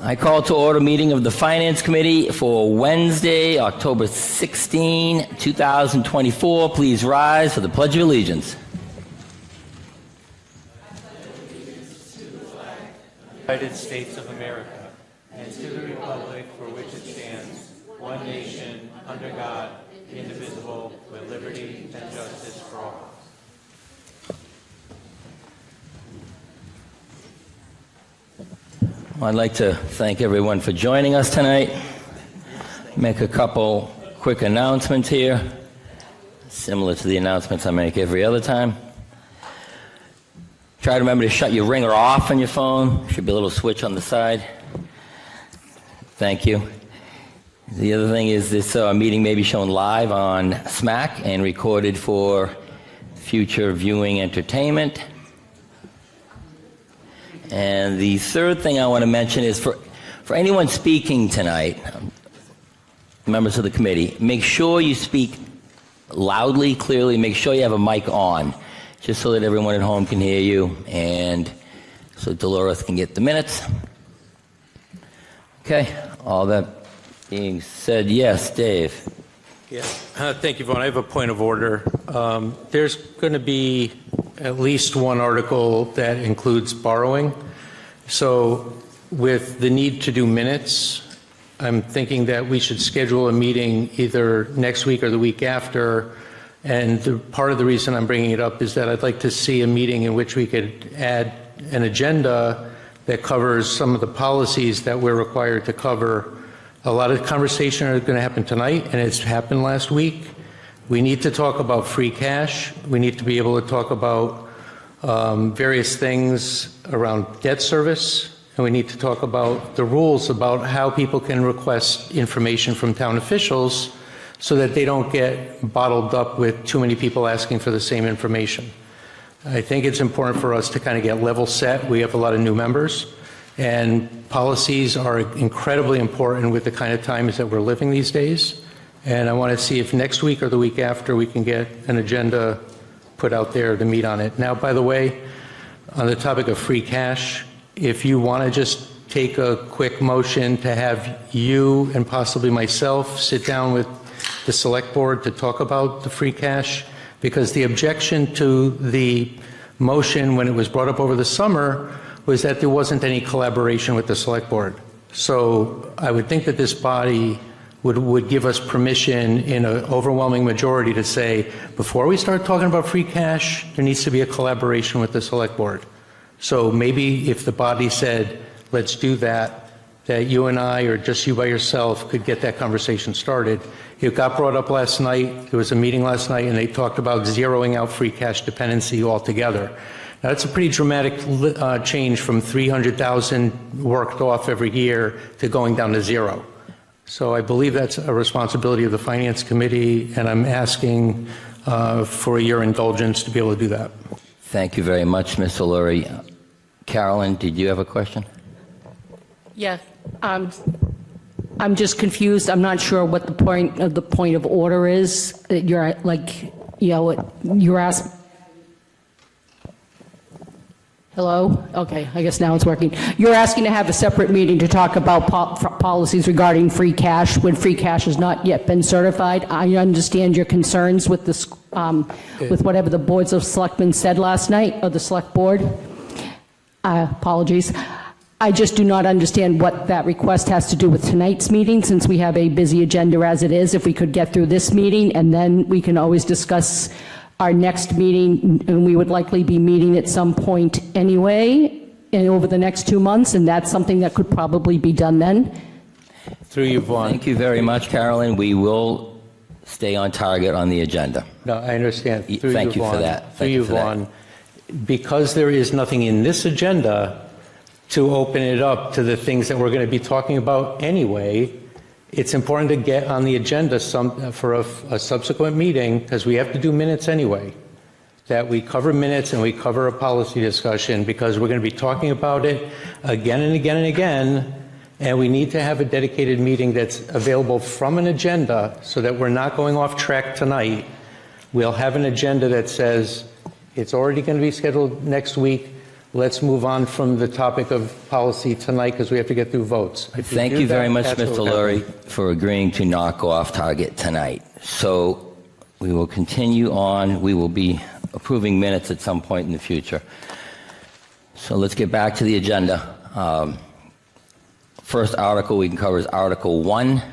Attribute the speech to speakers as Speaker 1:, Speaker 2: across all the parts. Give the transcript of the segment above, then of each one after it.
Speaker 1: I call to order meeting of the Finance Committee for Wednesday, October 16, 2024. Please rise for the Pledge of Allegiance.
Speaker 2: United States of America, and to the republic for which it stands, one nation, under God, indivisible, with liberty and justice for all.
Speaker 1: I'd like to thank everyone for joining us tonight. Make a couple quick announcements here, similar to the announcements I make every other time. Try to remember to shut your ringer off on your phone. Should be a little switch on the side. Thank you. The other thing is this meeting may be shown live on SMAC and recorded for future viewing entertainment. And the third thing I want to mention is for anyone speaking tonight, members of the committee, make sure you speak loudly, clearly, make sure you have a mic on, just so that everyone at home can hear you and so Dolores can get the minutes. Okay, all that being said, yes, Dave.
Speaker 2: Yeah, thank you, Vaughn. I have a point of order. There's going to be at least one article that includes borrowing. So with the need to do minutes, I'm thinking that we should schedule a meeting either next week or the week after. And part of the reason I'm bringing it up is that I'd like to see a meeting in which we could add an agenda that covers some of the policies that we're required to cover. A lot of conversation are going to happen tonight, and it's happened last week. We need to talk about free cash. We need to be able to talk about various things around debt service, and we need to talk about the rules about how people can request information from town officials so that they don't get bottled up with too many people asking for the same information. I think it's important for us to kind of get level set. We have a lot of new members, and policies are incredibly important with the kind of times that we're living these days. And I want to see if next week or the week after we can get an agenda put out there to meet on it. Now, by the way, on the topic of free cash, if you want to just take a quick motion to have you and possibly myself sit down with the select board to talk about the free cash, because the objection to the motion when it was brought up over the summer was that there wasn't any collaboration with the select board. So I would think that this body would give us permission in an overwhelming majority to say, before we start talking about free cash, there needs to be a collaboration with the select board. So maybe if the body said, let's do that, that you and I, or just you by yourself, could get that conversation started. It got brought up last night. There was a meeting last night, and they talked about zeroing out free cash dependency altogether. Now, that's a pretty dramatic change from 300,000 worked off every year to going down to zero. So I believe that's a responsibility of the Finance Committee, and I'm asking for your indulgence to be able to do that.
Speaker 1: Thank you very much, Mr. Lurie. Carolyn, did you have a question?
Speaker 3: Yeah, I'm just confused. I'm not sure what the point of order is. You're like, you know, you're asking. Hello? Okay, I guess now it's working. You're asking to have a separate meeting to talk about policies regarding free cash when free cash has not yet been certified. I understand your concerns with this, with whatever the boards of selectmen said last night, or the select board. Apologies. I just do not understand what that request has to do with tonight's meeting, since we have a busy agenda as it is. If we could get through this meeting, and then we can always discuss our next meeting, and we would likely be meeting at some point anyway over the next 2 months, and that's something that could probably be done then.
Speaker 2: Through you, Vaughn.
Speaker 1: Thank you very much, Carolyn. We will stay on target on the agenda.
Speaker 2: No, I understand.
Speaker 1: Thank you for that.
Speaker 2: Through you, Vaughn. Because there is nothing in this agenda to open it up to the things that we're going to be talking about anyway, it's important to get on the agenda for a subsequent meeting, because we have to do minutes anyway, that we cover minutes and we cover a policy discussion, because we're going to be talking about it again and again and again, and we need to have a dedicated meeting that's available from an agenda so that we're not going off track tonight. We'll have an agenda that says it's already going to be scheduled next week. let's move on from the topic of policy tonight because we have to get through votes. If
Speaker 1: Thank
Speaker 2: do
Speaker 1: you very
Speaker 2: that,
Speaker 1: much,
Speaker 2: that's what
Speaker 1: Mr.
Speaker 2: will
Speaker 1: Lurie,
Speaker 2: happen.
Speaker 1: for agreeing to knock off target tonight. So we will continue on. We will be approving minutes at some point in the future. So let's get back to the agenda. First article we can cover is Article 1,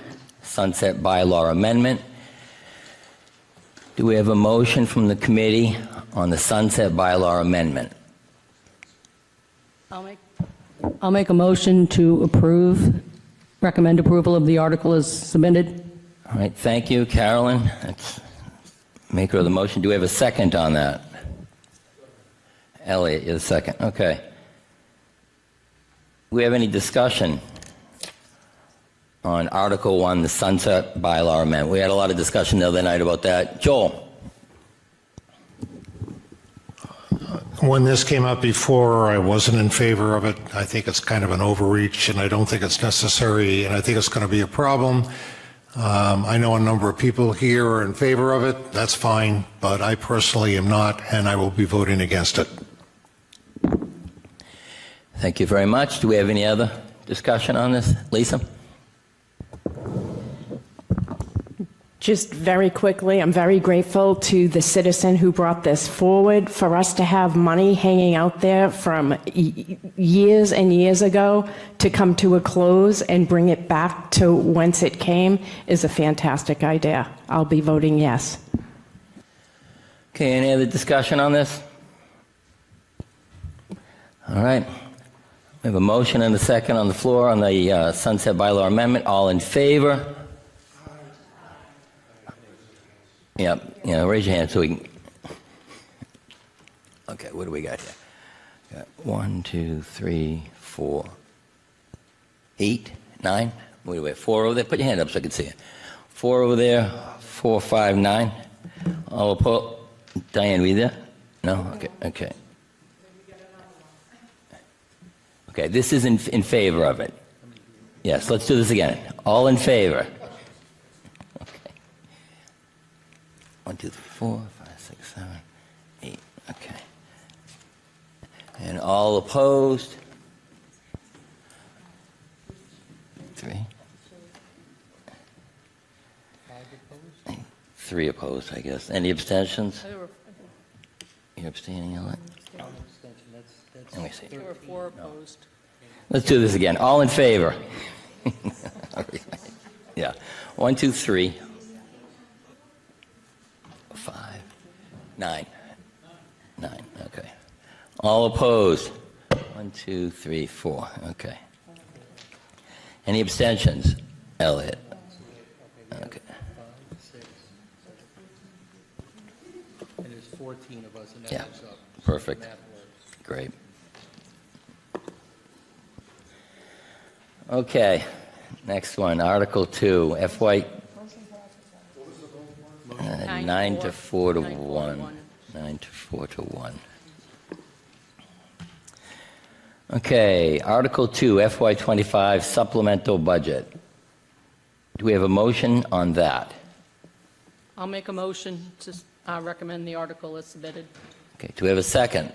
Speaker 1: Sunset Bylaw Amendment. Do we have a motion from the committee on the Sunset Bylaw Amendment?
Speaker 3: I'll make a motion to recommend approval of the article as submitted.
Speaker 1: All right, thank you, Carolyn. That's maker of the motion. Do we have a second on that? Elliot, you're the second. Okay. Do we have any discussion on Article 1, the Sunset Bylaw Amendment? We had a lot of discussion the other night about that. Joel?
Speaker 4: When this came up before, I wasn't in favor of it. I think it's kind of an overreach, and I don't think it's necessary, and I think it's going to be a problem. I know a number of people here are in favor of it. That's fine, but I personally am not, and I will be voting against it.
Speaker 1: Thank you very much. Do we have any other discussion on this? Lisa?
Speaker 5: Just very quickly, I'm very grateful to the citizen who brought this forward. For us to have money hanging out there from years and years ago to come to a close and bring it back to whence it came is a fantastic idea. I'll be voting yes.
Speaker 1: Okay, any other discussion on this? All right. We have a motion and a second on the floor on the Sunset Bylaw Amendment. All in favor? Yep, raise your hand so we can. Okay, what do we got here? Got 1, 2, 3, 4, 8, 9. What do we have? 4 over there? Put your hand up so I can see it. 4 over there, 4, 5, 9. All opposed? Diane, were you there? No? Okay. Okay, this is in favor of it. Yes, let's do this again. All in favor? 1, 2, 3, 4, 5, 6, 7, 8. Okay. And all opposed? 3. 3 opposed, I guess. Any abstentions? You're abstaining, Ellen? Let me see.
Speaker 3: There were 4 opposed.
Speaker 1: Let's do this again. All in favor? Yeah. 1, 2, 3. 5, 9. 9, okay. All opposed? 1, 2, 3, 4, okay. Any abstentions? Elliot? Okay.
Speaker 2: And there's 14 of us, and that
Speaker 1: Yeah,
Speaker 2: adds up.
Speaker 1: perfect.
Speaker 2: Math works.
Speaker 1: Great. Okay, next one, Article 2, FY 9 to 4 to 1. 9 to 4 to 1. Okay, Article 2, FY25 supplemental budget. Do we have a motion on that?
Speaker 3: I'll make a motion to recommend the article as submitted.
Speaker 1: Okay, do we have a second?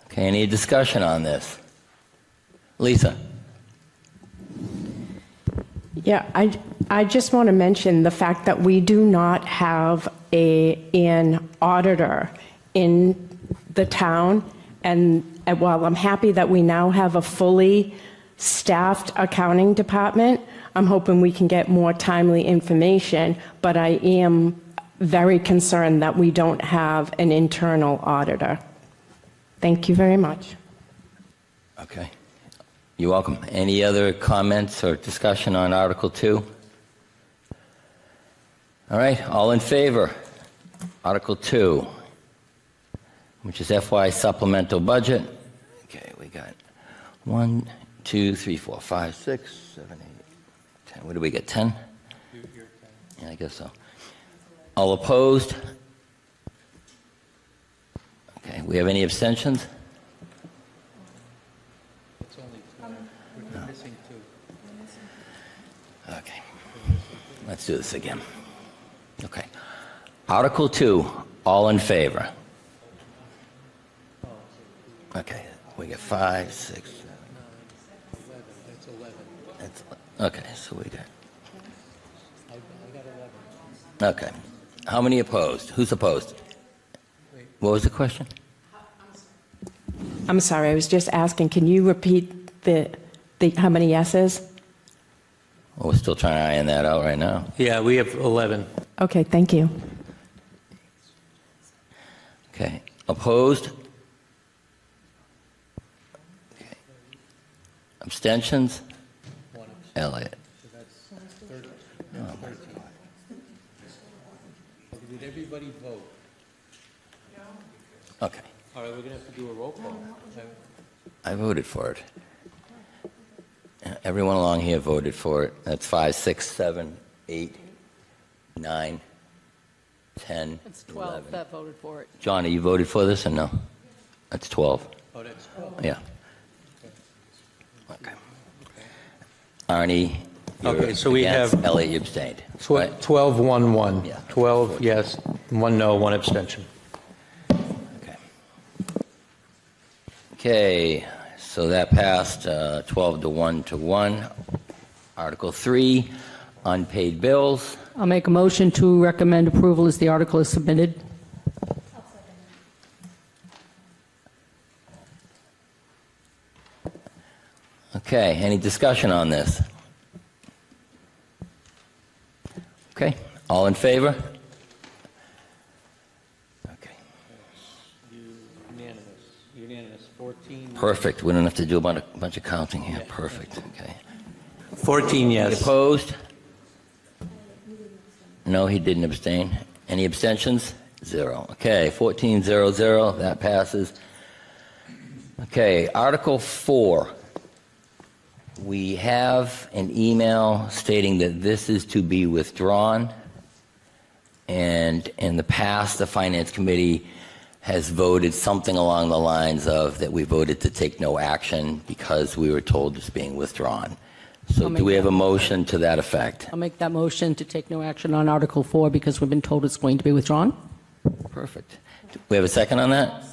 Speaker 1: Okay, any discussion on this? Lisa?
Speaker 5: Yeah, I just want to mention the fact that we do not have an auditor in the town, and while I'm happy that we now have a fully staffed accounting department, I'm hoping we can get more timely information, but I am very concerned that we don't have an internal auditor. Thank you very much.
Speaker 1: Okay. You're welcome. Any other comments or discussion on Article 2? All right, all in favor? Article 2, which is FY supplemental budget. Okay, we got 1, 2, 3, 4, 5, 6, 7, 8, 10. What do we get, 10? Yeah, I guess so. All opposed? Okay, we have any abstentions?
Speaker 2: It's only 2. We're missing 2.
Speaker 1: Okay, let's do this again. Okay. Article 2, all in favor? Okay, we got 5, 6. That's 11. Okay, so we got. Okay. How many opposed? Who's opposed? What was the question?
Speaker 5: I'm sorry, I was just asking, can you repeat the how many yeses?
Speaker 1: Well, we're still trying to iron that out right now.
Speaker 2: Yeah, we have 11.
Speaker 5: Okay, thank you.
Speaker 1: Okay. Opposed? Okay. Abstentions? Elliot.
Speaker 2: Did everybody vote?
Speaker 1: Okay.
Speaker 2: All right, we're going to have to do a roll call.
Speaker 1: I voted for it. Everyone along here voted for it. That's 5, 6, 7, 8, 9, 10,
Speaker 3: It's 12
Speaker 1: 11.
Speaker 3: that voted for it.
Speaker 1: Johnny, you voted for this or no? That's 12.
Speaker 2: Oh, that's 12.
Speaker 1: Yeah. Okay. Arnie, you're
Speaker 2: Okay, so we
Speaker 1: against.
Speaker 2: have-
Speaker 1: Elliot, you abstained. Right?
Speaker 2: 12, 1, 1.
Speaker 1: Yeah.
Speaker 2: 12 yes, 1 no, 1 abstention.
Speaker 1: Okay. Okay, so that passed 12 to 1 to 1. Article 3, unpaid bills.
Speaker 3: I'll make a motion to recommend approval as the article is submitted.
Speaker 1: Okay, any discussion on this? Okay, all in favor? Okay,
Speaker 2: Unanimous, 14.
Speaker 1: perfect. We don't have to do a bunch of counting here. Perfect, okay.
Speaker 2: 14
Speaker 1: Any
Speaker 2: yes.
Speaker 1: opposed? No, he didn't abstain. Any abstentions? 0. Okay, 14-0-0, that passes. Okay, Article 4. We have an email stating that this is to be withdrawn. And in the past, the Finance Committee has voted something along the lines of that we voted to take no action because we were told it's being withdrawn. So
Speaker 3: I'll
Speaker 1: do
Speaker 3: make
Speaker 1: we have a
Speaker 3: that
Speaker 1: motion to that effect?
Speaker 3: I'll make that motion to take no action on Article 4 because we've been told it's going to be withdrawn.
Speaker 1: Perfect. Do we have a second on that?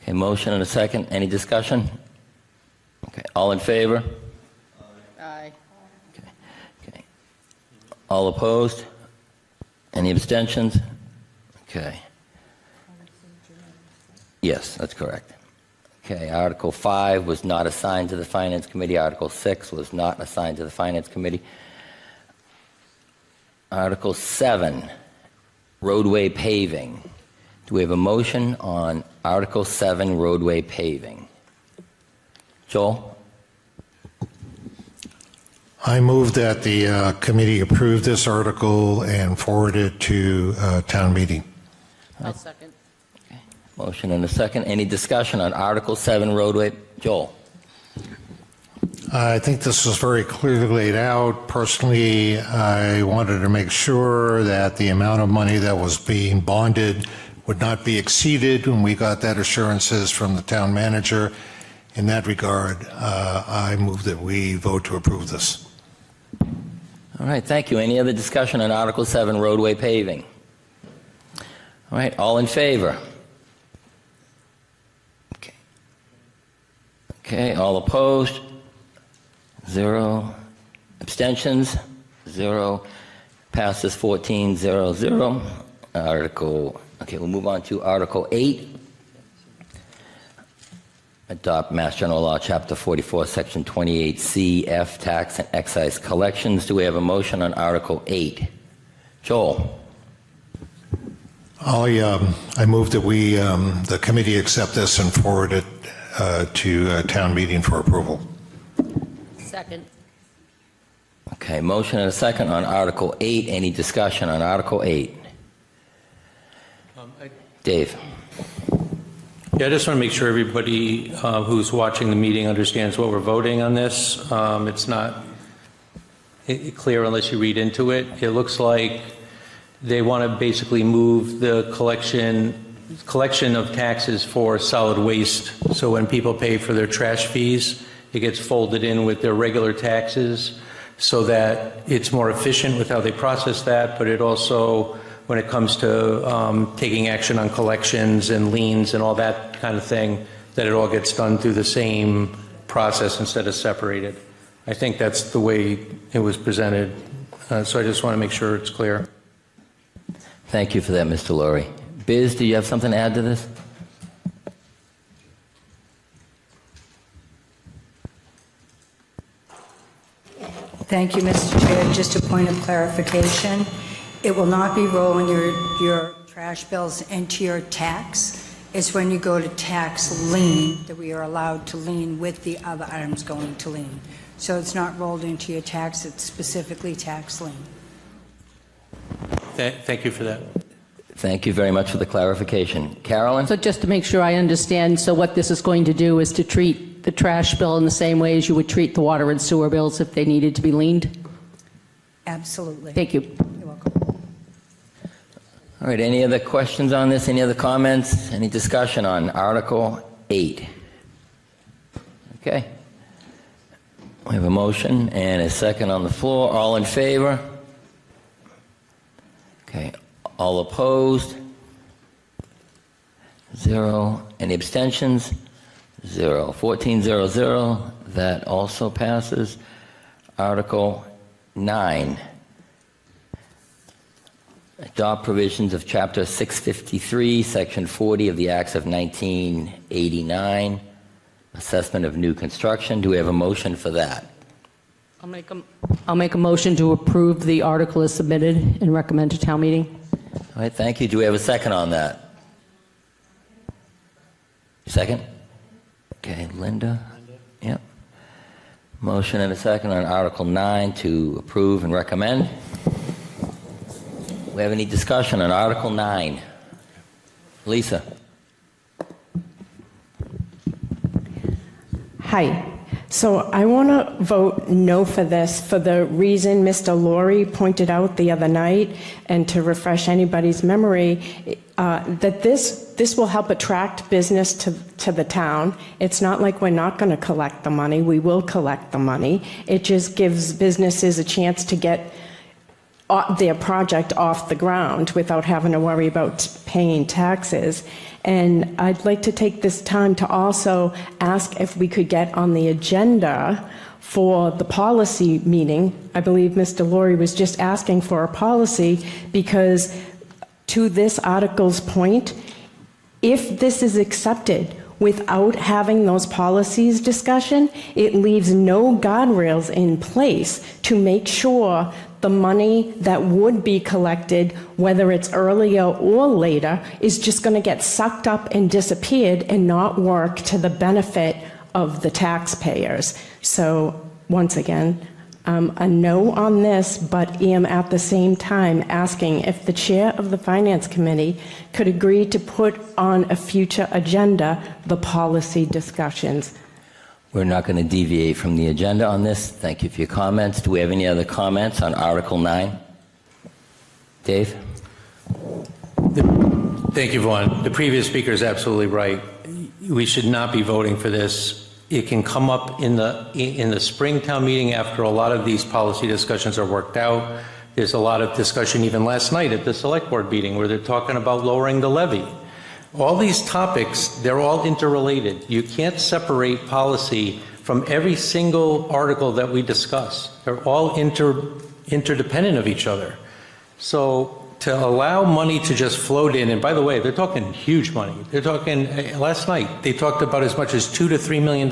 Speaker 1: Okay, motion and a second. Any discussion? Okay, all in favor?
Speaker 3: Aye.
Speaker 1: Okay. All opposed? Any abstentions? Okay. Yes, that's correct. Okay, Article 5 was not assigned to the Finance Committee. Article 6 was not assigned to the Finance Committee. Article 7, roadway paving. Do we have a motion on Article 7, roadway paving? Joel?
Speaker 4: I move that the committee approve this article and forward it to town meeting.
Speaker 3: I'll second.
Speaker 1: Motion and a second. Any discussion on Article 7, roadway? Joel?
Speaker 4: I think this was very clearly laid out. Personally, I wanted to make sure that the amount of money that was being bonded would not be exceeded when we got that assurances from the town manager. In that regard, I move that we vote to approve this.
Speaker 1: All right, thank you. Any other discussion on Article 7, roadway paving? All right, all in favor? Okay. Okay, all opposed? 0. Abstentions? 0. Passes 14-0-0. Okay, we'll move on to Article 8. Adopt Mass General Law, Chapter 44, Section 28C, F, Tax and Excise Collections. Do we have a motion on Article 8? Joel?
Speaker 4: I move that we, the committee, accept this and forward it to town meeting for approval.
Speaker 3: Second.
Speaker 1: Okay, motion and a second on Article 8. Any discussion on Article 8? Dave?
Speaker 2: Yeah, I just want to make sure everybody who's watching the meeting understands what we're voting on this. It's not clear unless you read into it. It looks like they want to basically move the collection of taxes for solid waste. So when people pay for their trash fees, it gets folded in with their regular taxes so that it's more efficient with how they process that, but it also when it comes to taking action on collections and liens and all that kind of thing, that it all gets done through the same process instead of separated. I think that's the way it was presented, so I just want to make sure it's clear.
Speaker 1: Thank you for that, Mr. Laurie. Biz, do you have something to add to this?
Speaker 6: Thank you, Mr. Chair. Just a point of clarification. It will not be rolling your trash bills into your tax. It's when you go to tax lien that we are allowed to lien with the other items going to lien. So it's not rolled into your tax, it's specifically tax lien.
Speaker 2: Thank you for that.
Speaker 1: Thank you very much for the clarification. Carolyn?
Speaker 3: So just to make sure I understand, so what this is going to do is to treat the trash bill in the same way as you would treat the water and sewer bills if they needed to be liened?
Speaker 6: Absolutely.
Speaker 3: Thank you.
Speaker 6: You're welcome.
Speaker 1: All right, any other questions on this? Any other comments? Any discussion on Article 8? Okay. We have a motion and a second on the floor. All in favor? Okay. All opposed? 0. Any abstentions? 0. 1400. That also passes. Article 9. Adopt provisions of Chapter 653, Section 40 of the Acts of 1989, assessment of new construction. Do we have a motion for that?
Speaker 3: I'll make a motion to approve the article as submitted and recommend to town meeting.
Speaker 1: All right, thank you. Do we have a second on that? Second? Okay, Linda? Yep. Motion and a second on Article 9 to approve and recommend. We have any discussion on Article 9? Lisa?
Speaker 5: Hi. So I want to vote no for this for the reason Mr. Laurie pointed out the other night, and to refresh anybody's memory, that this will help attract business to the town. It's not like we're not going to collect the money. We will collect the money. It just gives businesses a chance to get their project off the ground without having to worry about paying taxes. And I'd like to take this time to also ask if we could get on the agenda for the policy meeting. I believe Mr. Laurie was just asking for a policy because, to this article's point, if this is accepted without having those policies discussion, it leaves no guardrails in place to make sure the money that would be collected, whether it's earlier or later, is just going to get sucked up and disappeared and not work to the benefit of the taxpayers. So once again, a no on this, but am at the same time asking if the chair of the Finance Committee could agree to put on a future agenda the policy discussions.
Speaker 1: We're not going to deviate from the agenda on this. Thank you for your comments. Do we have any other comments on Article 9? Dave?
Speaker 2: Thank you, Vaughn. The previous speaker is absolutely right. We should not be voting for this. It can come up in the spring town meeting after a lot of these policy discussions are worked out. There's a lot of discussion even last night at the select board meeting where they're talking about lowering the levy. All these topics, they're all interrelated. You can't separate policy from every single article that we discuss. They're all interdependent of each other. So to allow money to just float in, and by the way, they're talking huge money. They're talking, last night, they talked about as much as $2 to $3 million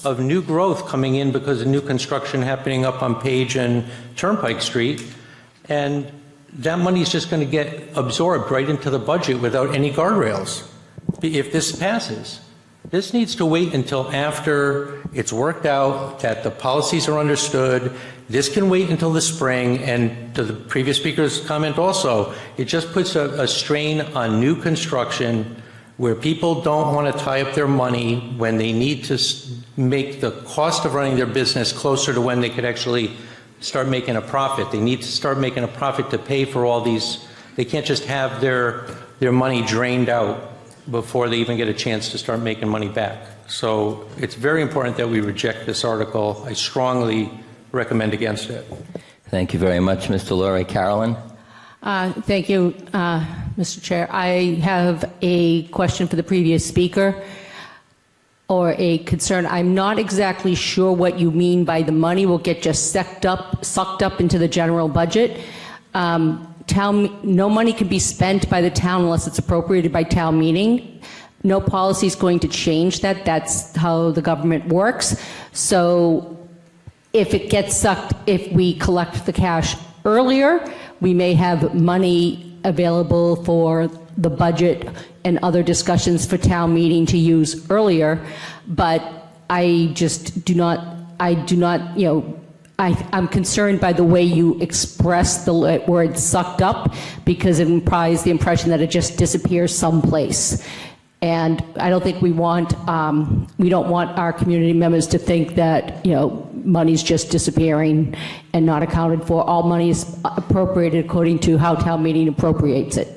Speaker 2: of new growth coming in because of new construction happening up on Page and Turnpike Street. And that money is just going to get absorbed right into the budget without any guardrails if this passes. This needs to wait until after it's worked out, that the policies are understood. This can wait until the spring, and to the previous speaker's comment also, it just puts a strain on new construction where people don't want to tie up their money when they need to make the cost of running their business closer to when they could actually start making a profit. They need to start making a profit to pay for all these. They can't just have their money drained out before they even get a chance to start making money back. So it's very important that we reject this article. I strongly recommend against it.
Speaker 1: Thank you very much, Mr. Laurie. Carolyn?
Speaker 3: Thank you, Mr. Chair. I have a question for the previous speaker, or a concern. I'm not exactly sure what you mean by the money will get just sucked up into the general budget. No money can be spent by the town unless it's appropriated by town meeting. No policy is going to change that. That's how the government works. So if it gets sucked, if we collect the cash earlier, we may have money available for the budget and other discussions for town meeting to use earlier. But I just do not, I'm concerned by the way you express the word sucked up, because it implies the impression that it just disappears someplace. And I don't think we don't want our community members to think that, money's just disappearing and not accounted for. All money is appropriated according to how town meeting appropriates it.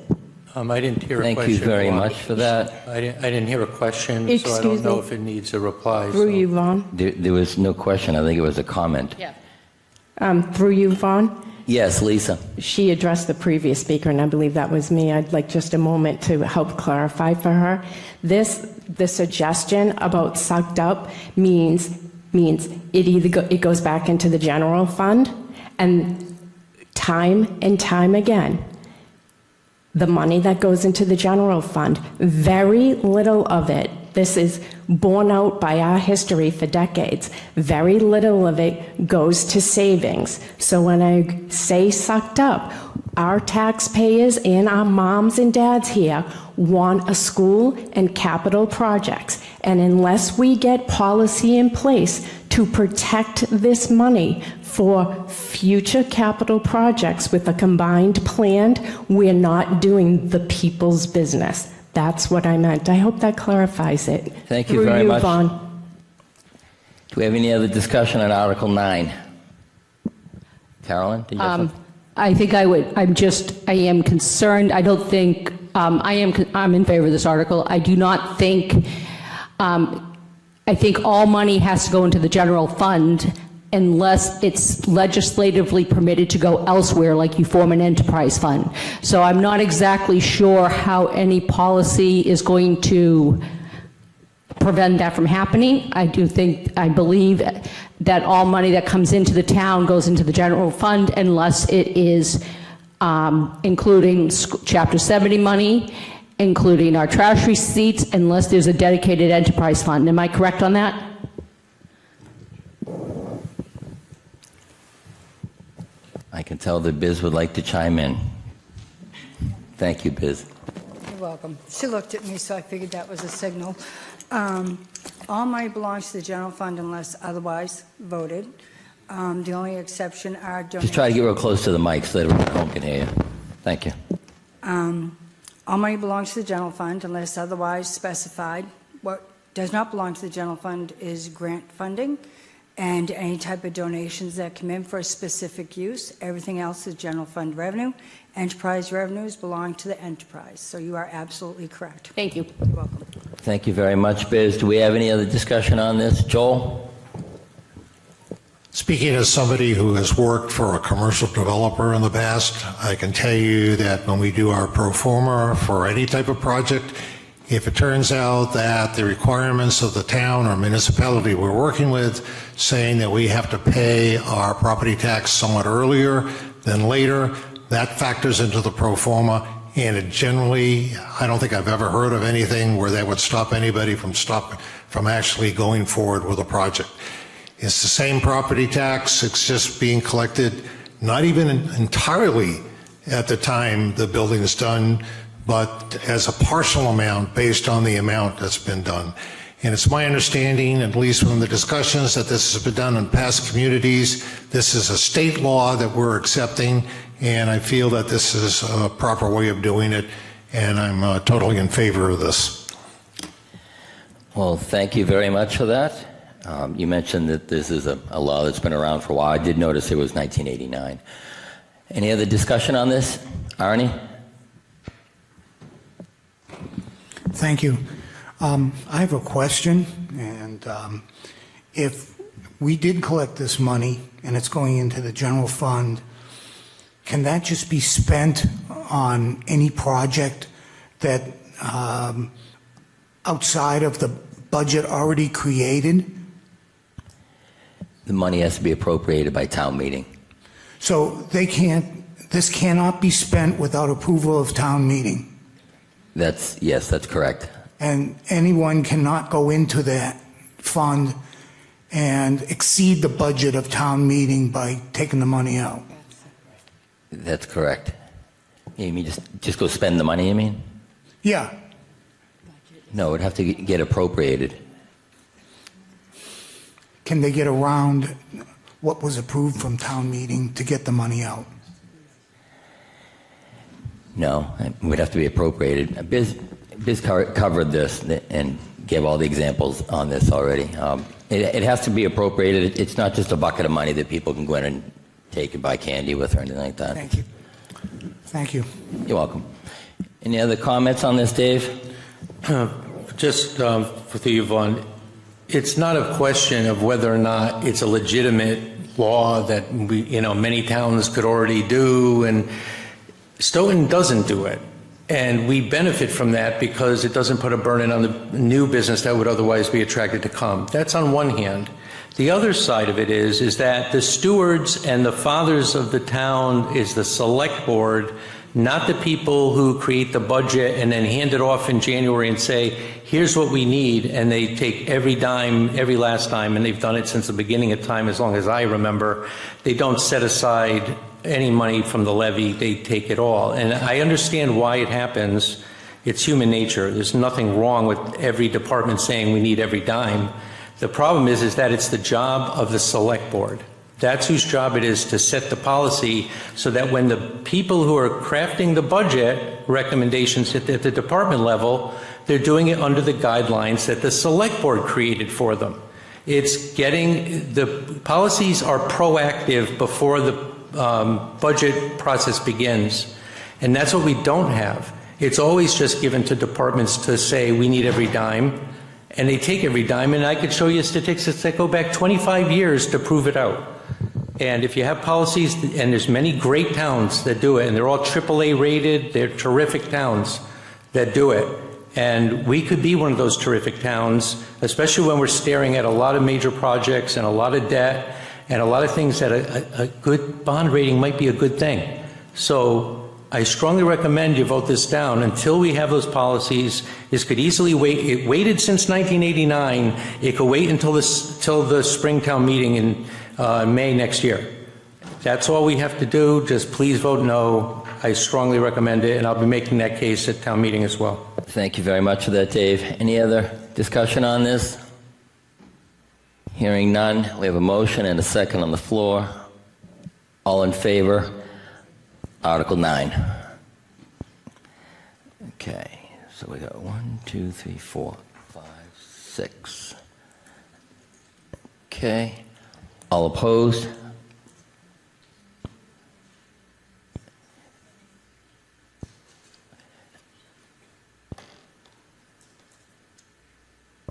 Speaker 2: I didn't hear a
Speaker 1: Thank
Speaker 2: question.
Speaker 1: you very
Speaker 2: Vaughn.
Speaker 1: much for that.
Speaker 2: I didn't hear a question, so I
Speaker 5: Excuse
Speaker 2: don't know
Speaker 5: me.
Speaker 2: if it needs a reply.
Speaker 5: Through
Speaker 2: so-
Speaker 5: you, Vaughn.
Speaker 1: There was no question. I think it was a comment.
Speaker 3: Yeah.
Speaker 5: Through you, Vaughn.
Speaker 1: Yes, Lisa.
Speaker 5: She addressed the previous speaker, and I believe that was me. I'd like just a moment to help clarify for her. The suggestion about sucked up means it either it goes back into the general fund, and time again, the money that goes into the general fund, very little of it, this is borne out by our history for decades, very little of it goes to savings. So when I say sucked up, our taxpayers and our moms and dads here want a school and capital projects. And unless we get policy in place to protect this money for future capital projects with a combined plan, we're not doing the people's business. That's what I meant. I hope that clarifies it.
Speaker 1: Thank you
Speaker 5: Through
Speaker 1: very much.
Speaker 5: Vaughn.
Speaker 1: Do we have any other discussion on Article 9? Carolyn, did you have something?
Speaker 3: I think I am concerned. I don't think, I'm in favor of this article. I do not think, I think all money has to go into the general fund unless it's legislatively permitted to go elsewhere, like you form an enterprise fund. So I'm not exactly sure how any policy is going to prevent that from happening. I believe that all money that comes into the town goes into the general fund unless it is including Chapter 70 money, including our trash receipts, unless there's a dedicated enterprise fund. Am I correct on that?
Speaker 1: I can tell that Biz would like to chime in. Thank you, Biz.
Speaker 6: You're welcome. She looked at me, so I figured that was a signal. All money belongs to the general fund unless otherwise voted. The only exception are donations.
Speaker 1: Just try to get real close to the mic so that everyone at home can hear you. Thank you.
Speaker 6: All money belongs to the general fund unless otherwise specified. What does not belong to the general fund is grant funding and any type of donations that come in for a specific use. Everything else is general fund revenue. Enterprise revenues belong to the enterprise. So you are absolutely correct.
Speaker 3: Thank you.
Speaker 6: You're welcome.
Speaker 1: Thank you very much, Biz. Do we have any other discussion on this? Joel?
Speaker 4: Speaking as somebody who has worked for a commercial developer in the past, I can tell you that when we do our pro forma for any type of project, if it turns out that the requirements of the town or municipality we're working with saying that we have to pay our property tax somewhat earlier than later, that factors into the pro forma, and it generally, I don't think I've ever heard of anything where that would stop anybody from actually going forward with a project. It's the same property tax, it's just being collected, not even entirely at the time the building is done, but as a partial amount based on the amount that's been done. And it's my understanding, at least from the discussions, that this has been done in past communities. This is a state law that we're accepting, and I feel that this is a proper way of doing it, and I'm totally in favor of this.
Speaker 1: Well, thank you very much for that. You mentioned that this is a law that's been around for a while. I did notice it was 1989. Any other discussion on this? Arnie?
Speaker 7: Thank you. I have a question, and if we did collect this money and it's going into the general fund, can that just be spent on any project that outside of the budget already created?
Speaker 1: The money has to be appropriated by town meeting.
Speaker 7: So this cannot be spent without approval of town meeting?
Speaker 1: Yes, that's correct.
Speaker 7: And anyone cannot go into that fund and exceed the budget of town meeting by taking the money out?
Speaker 1: That's correct. You mean just go spend the money, you mean?
Speaker 7: Yeah.
Speaker 1: No, it'd have to get appropriated.
Speaker 7: Can they get around what was approved from town meeting to get the money out?
Speaker 1: No, it would have to be appropriated. Biz covered this and gave all the examples on this already. It has to be appropriated. It's not just a bucket of money that people can go in and take and buy candy with or anything like that.
Speaker 7: Thank you. Thank you.
Speaker 1: You're welcome. Any other comments on this, Dave?
Speaker 2: Just with you, Yvonne, it's not a question of whether or not it's a legitimate law that many towns could already do, and Stoughton doesn't do it. And we benefit from that because it doesn't put a burden on the new business that would otherwise be attracted to come. That's on one hand. The other side of it is that the stewards and the fathers of the town is the select board, not the people who create the budget and then hand it off in January and say, here's what we need, and they take every dime, every last dime, and they've done it since the beginning of time, as long as I remember. They don't set aside any money from the levy, they take it all. And I understand why it happens. It's human nature. There's nothing wrong with every department saying we need every dime. The problem is that it's the job of the select board. That's whose job it is to set the policy so that when the people who are crafting the budget recommendations at the department level, they're doing it under the guidelines that the select board created for them. It's getting, the policies are proactive before the budget process begins. And that's what we don't have. It's always just given to departments to say we need every dime, and they take every dime, and I could show you statistics that go back 25 years to prove it out. And if you have policies, and there's many great towns that do it, and they're all AAA rated, they're terrific towns that do it. And we could be one of those terrific towns, especially when we're staring at a lot of major projects and a lot of debt and a lot of things that a good bond rating might be a good thing. So I strongly recommend you vote this down until we have those policies. This could easily wait. It waited since 1989. It could wait until the Springtown meeting in May next year. That's all we have to do. Just please vote no. I strongly recommend it, and I'll be making that case at town meeting as well.
Speaker 1: Thank you very much for that, Dave. Any other discussion on this? Hearing none, we have a motion and a second on the floor. All in favor? Article 9. Okay, so we got 1, 2, 3, 4, 5, 6. Okay, all opposed?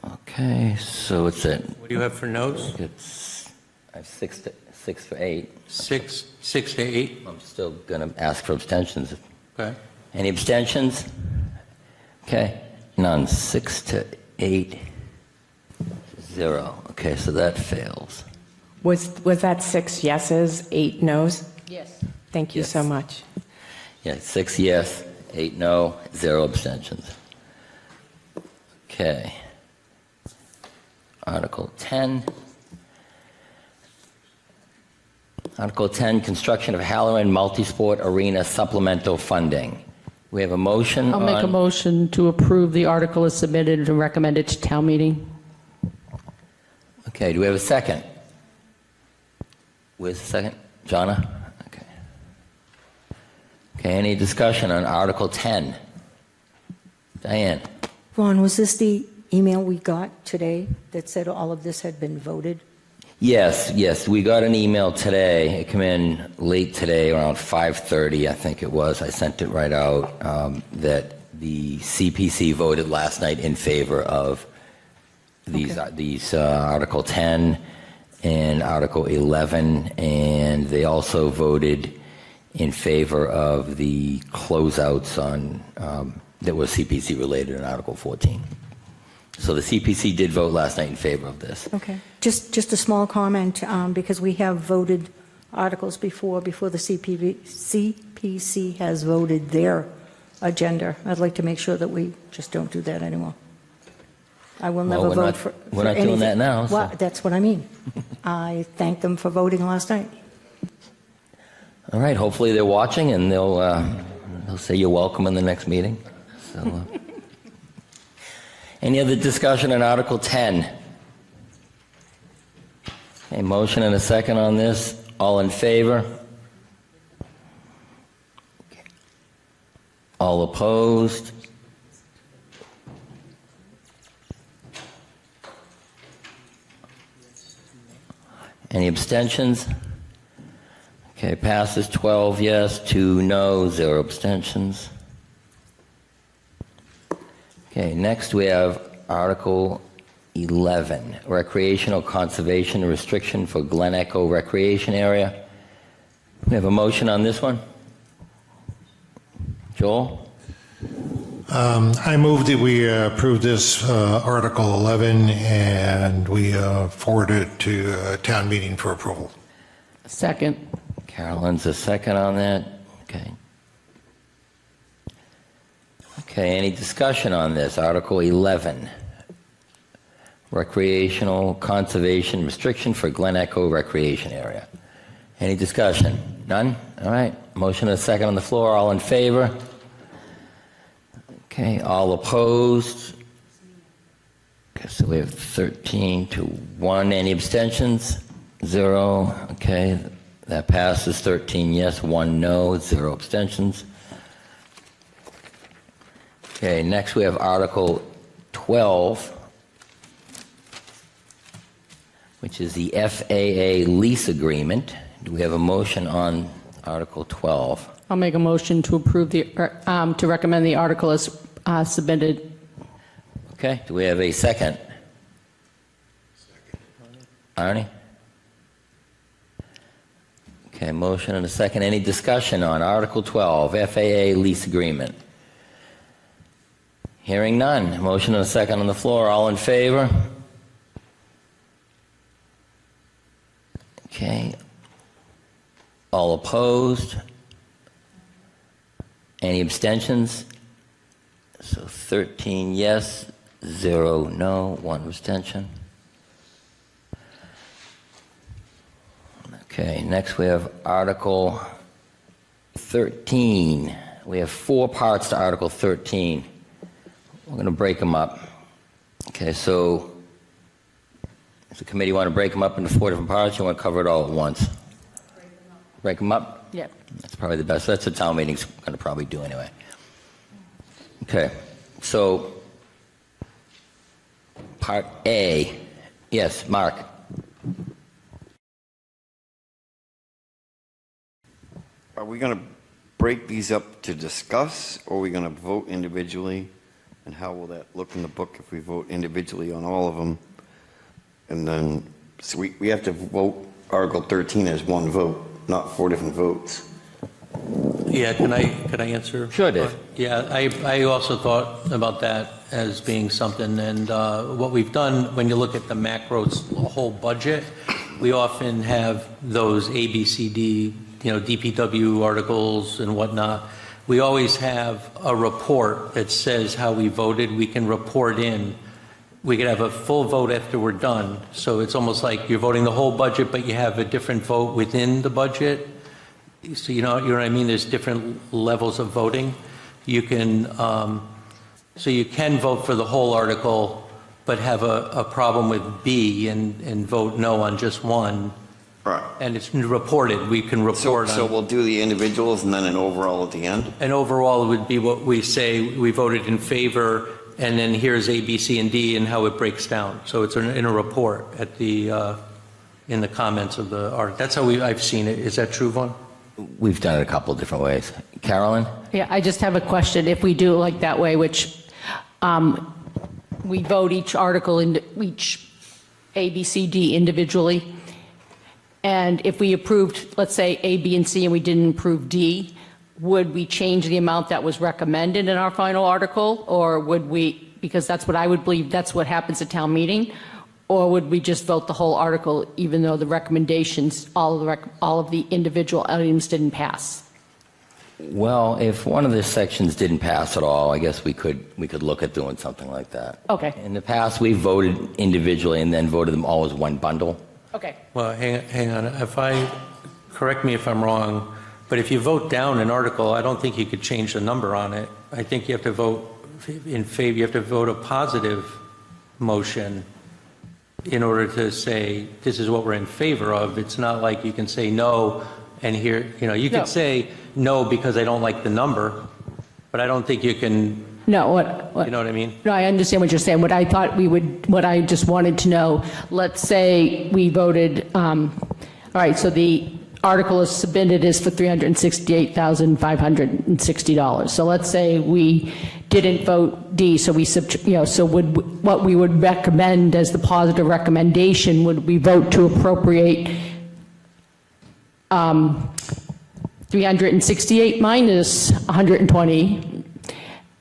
Speaker 1: Okay, so it's at,
Speaker 2: What do you have for notes?
Speaker 1: I have 6 for 8.
Speaker 2: 6 to 8?
Speaker 1: I'm still going to ask for abstentions.
Speaker 2: Okay.
Speaker 1: Any abstentions? Okay, none. 6 to 8, 0. Okay, so that fails.
Speaker 5: Was that 6 yeses, 8 noes?
Speaker 3: Yes.
Speaker 5: Thank you
Speaker 1: Yes.
Speaker 5: so much.
Speaker 1: Yeah, 6 yes, 8 no, 0 abstentions. Okay. Article 10. Article 10, construction of Halloran Multisport Arena supplemental funding. We have a motion
Speaker 3: I'll make a motion to approve the article as submitted and recommend it to town meeting.
Speaker 1: Okay, do we have a second? Where's the second? Jonna? Okay. Okay, any discussion on Article 10? Diane?
Speaker 6: Ron, was this the email we got today that said all of this had been voted?
Speaker 1: Yes, we got an email today. It came in late today, around 5:30, I think it was. I sent it right out, that the CPC voted last night in favor of these Article 10 and Article 11, and they also voted in favor of the closeouts on, that were CPC related in Article 14. So the CPC did vote last night in favor of this.
Speaker 8: Okay. Just a small comment, because we have voted articles before the CPC has voted their agenda. I'd like to make sure that we just don't do that anymore. I will never
Speaker 1: we're
Speaker 8: vote
Speaker 1: not-
Speaker 8: for
Speaker 1: we're not doing
Speaker 8: anything.
Speaker 1: that now, so.
Speaker 8: Well, that's what I mean. I thank them for voting last night.
Speaker 1: All right, hopefully they're watching and they'll say you're welcome in the next meeting. So, any other discussion on Article 10? A motion and a second on this. All in favor? All opposed? Any abstentions? Okay, passes 12 yes, 2 no, 0 abstentions. Okay, next we have Article 11, Recreational Conservation Restriction for Glen Echo Recreation Area. We have a motion on this one. Joel?
Speaker 4: I move that we approve this Article 11 and we forward it to town meeting for approval.
Speaker 3: Second.
Speaker 1: Carolyn's a second on that. Okay. Okay, any discussion on this? Article 11, Recreational Conservation Restriction for Glen Echo Recreation Area. Any discussion? None? All right. Motion and a second on the floor. All in favor? Okay, all opposed? Okay, so we have 13 to 1. Any abstentions? 0. Okay, that passes. 13 yes, 1 no, 0 abstentions. Okay, next we have Article 12, which is the FAA lease agreement. Do we have a motion on Article 12?
Speaker 3: I'll make a motion to approve to recommend the article as submitted.
Speaker 1: Okay, do we have a second? Arnie? Okay, motion and a second. Any discussion on Article 12, FAA lease agreement? Hearing none. Motion and a second on the floor. All in favor? Okay. All opposed? Any abstentions? So 13 yes, 0 no, 1 abstention. Okay, next we have Article 13. We have 4 parts to Article 13. We're going to break them up. Okay, so does the committee want to break them up into 4 different parts? You want to cover it all at once? Break them up?
Speaker 3: Yep.
Speaker 1: That's probably the best. That's what town meeting's going to probably do anyway. Okay, so Part A. Yes, Mark.
Speaker 9: Are we going to break these up to discuss, or are we going to vote individually? And how will that look in the book if we vote individually on all of them? And then, so we have to vote Article 13 as one vote, not 4 different votes.
Speaker 2: Yeah, can I answer?
Speaker 1: Sure, Dave.
Speaker 2: Yeah, I also thought about that as being something, and what we've done, when you look at the macros, the whole budget, we often have those A, B, C, D, DPW articles and whatnot. We always have a report that says how we voted. We can report in. We could have a full vote after we're done. So it's almost like you're voting the whole budget, but you have a different vote within the budget. So you know what I mean? There's different levels of voting. You can, so you can vote for the whole article, but have a problem with B and vote no on just one.
Speaker 9: Right.
Speaker 2: And it's reported. We can report
Speaker 9: So
Speaker 2: on.
Speaker 9: we'll do the individuals and then an overall at the end?
Speaker 2: And overall, it would be what we say, we voted in favor, and then here's A, B, C, and D, and how it breaks down. So it's in a report at the, in the comments of the article. That's how I've seen it. Is that true, Vaughn?
Speaker 1: We've done it a couple of different ways. Carolyn?
Speaker 3: Yeah, I just have a question. If we do it like that way, which we vote each article in each A, B, C, D individually, And if we approved, let's say, A, B, and C, and we didn't approve D, would we change the amount that was recommended in our final article? Or would we, because that's what I would believe, that's what happens at town meeting? Or would we just vote the whole article, even though the recommendations, all of the individual items didn't pass?
Speaker 1: Well, if one of the sections didn't pass at all, I guess we could look at doing something like that.
Speaker 3: Okay.
Speaker 1: In the past, we voted individually and then voted them all as one bundle.
Speaker 3: Okay.
Speaker 2: Well, hang on. Correct me if I'm wrong, but if you vote down an article, I don't think you could change the number on it. I think you have to vote in favor, you have to vote a positive motion in order to say, this is what we're in favor of. It's not like you can say no, and here, you
Speaker 3: No.
Speaker 2: could say no because I don't like the number, but I don't think you can,
Speaker 3: No, what?
Speaker 2: you know what I mean?
Speaker 3: No, I understand what you're saying. What I thought what I just wanted to know, let's say we voted, all right, so the article is submitted is for $368,560. So let's say we didn't vote D, so so what we would recommend as the positive recommendation, would we vote to appropriate 368 minus 120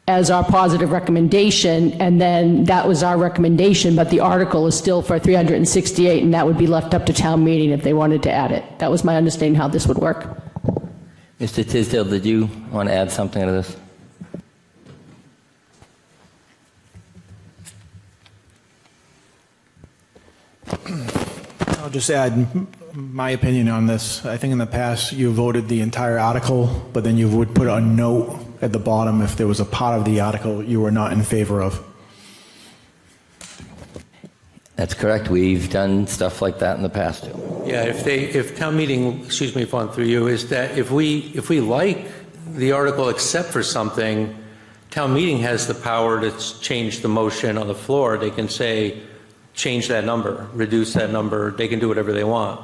Speaker 3: as our positive recommendation, and then that was our recommendation, but the article is still for 368, and that would be left up to town meeting if they wanted to add it. That was my understanding how this would work.
Speaker 1: Mr. Tisdale, did you want to add something to this?
Speaker 10: I'll just add my opinion on this. I think in the past you voted the entire article, but then you would put a note at the bottom if there was a part of the article you were not in favor of.
Speaker 1: That's correct. We've done stuff like that in the past, too.
Speaker 2: Yeah, if town meeting, excuse me if I'm through you, is that if we like the article except for something, town meeting has the power to change the motion on the floor. They can say, change that number, reduce that number. They can do whatever they want.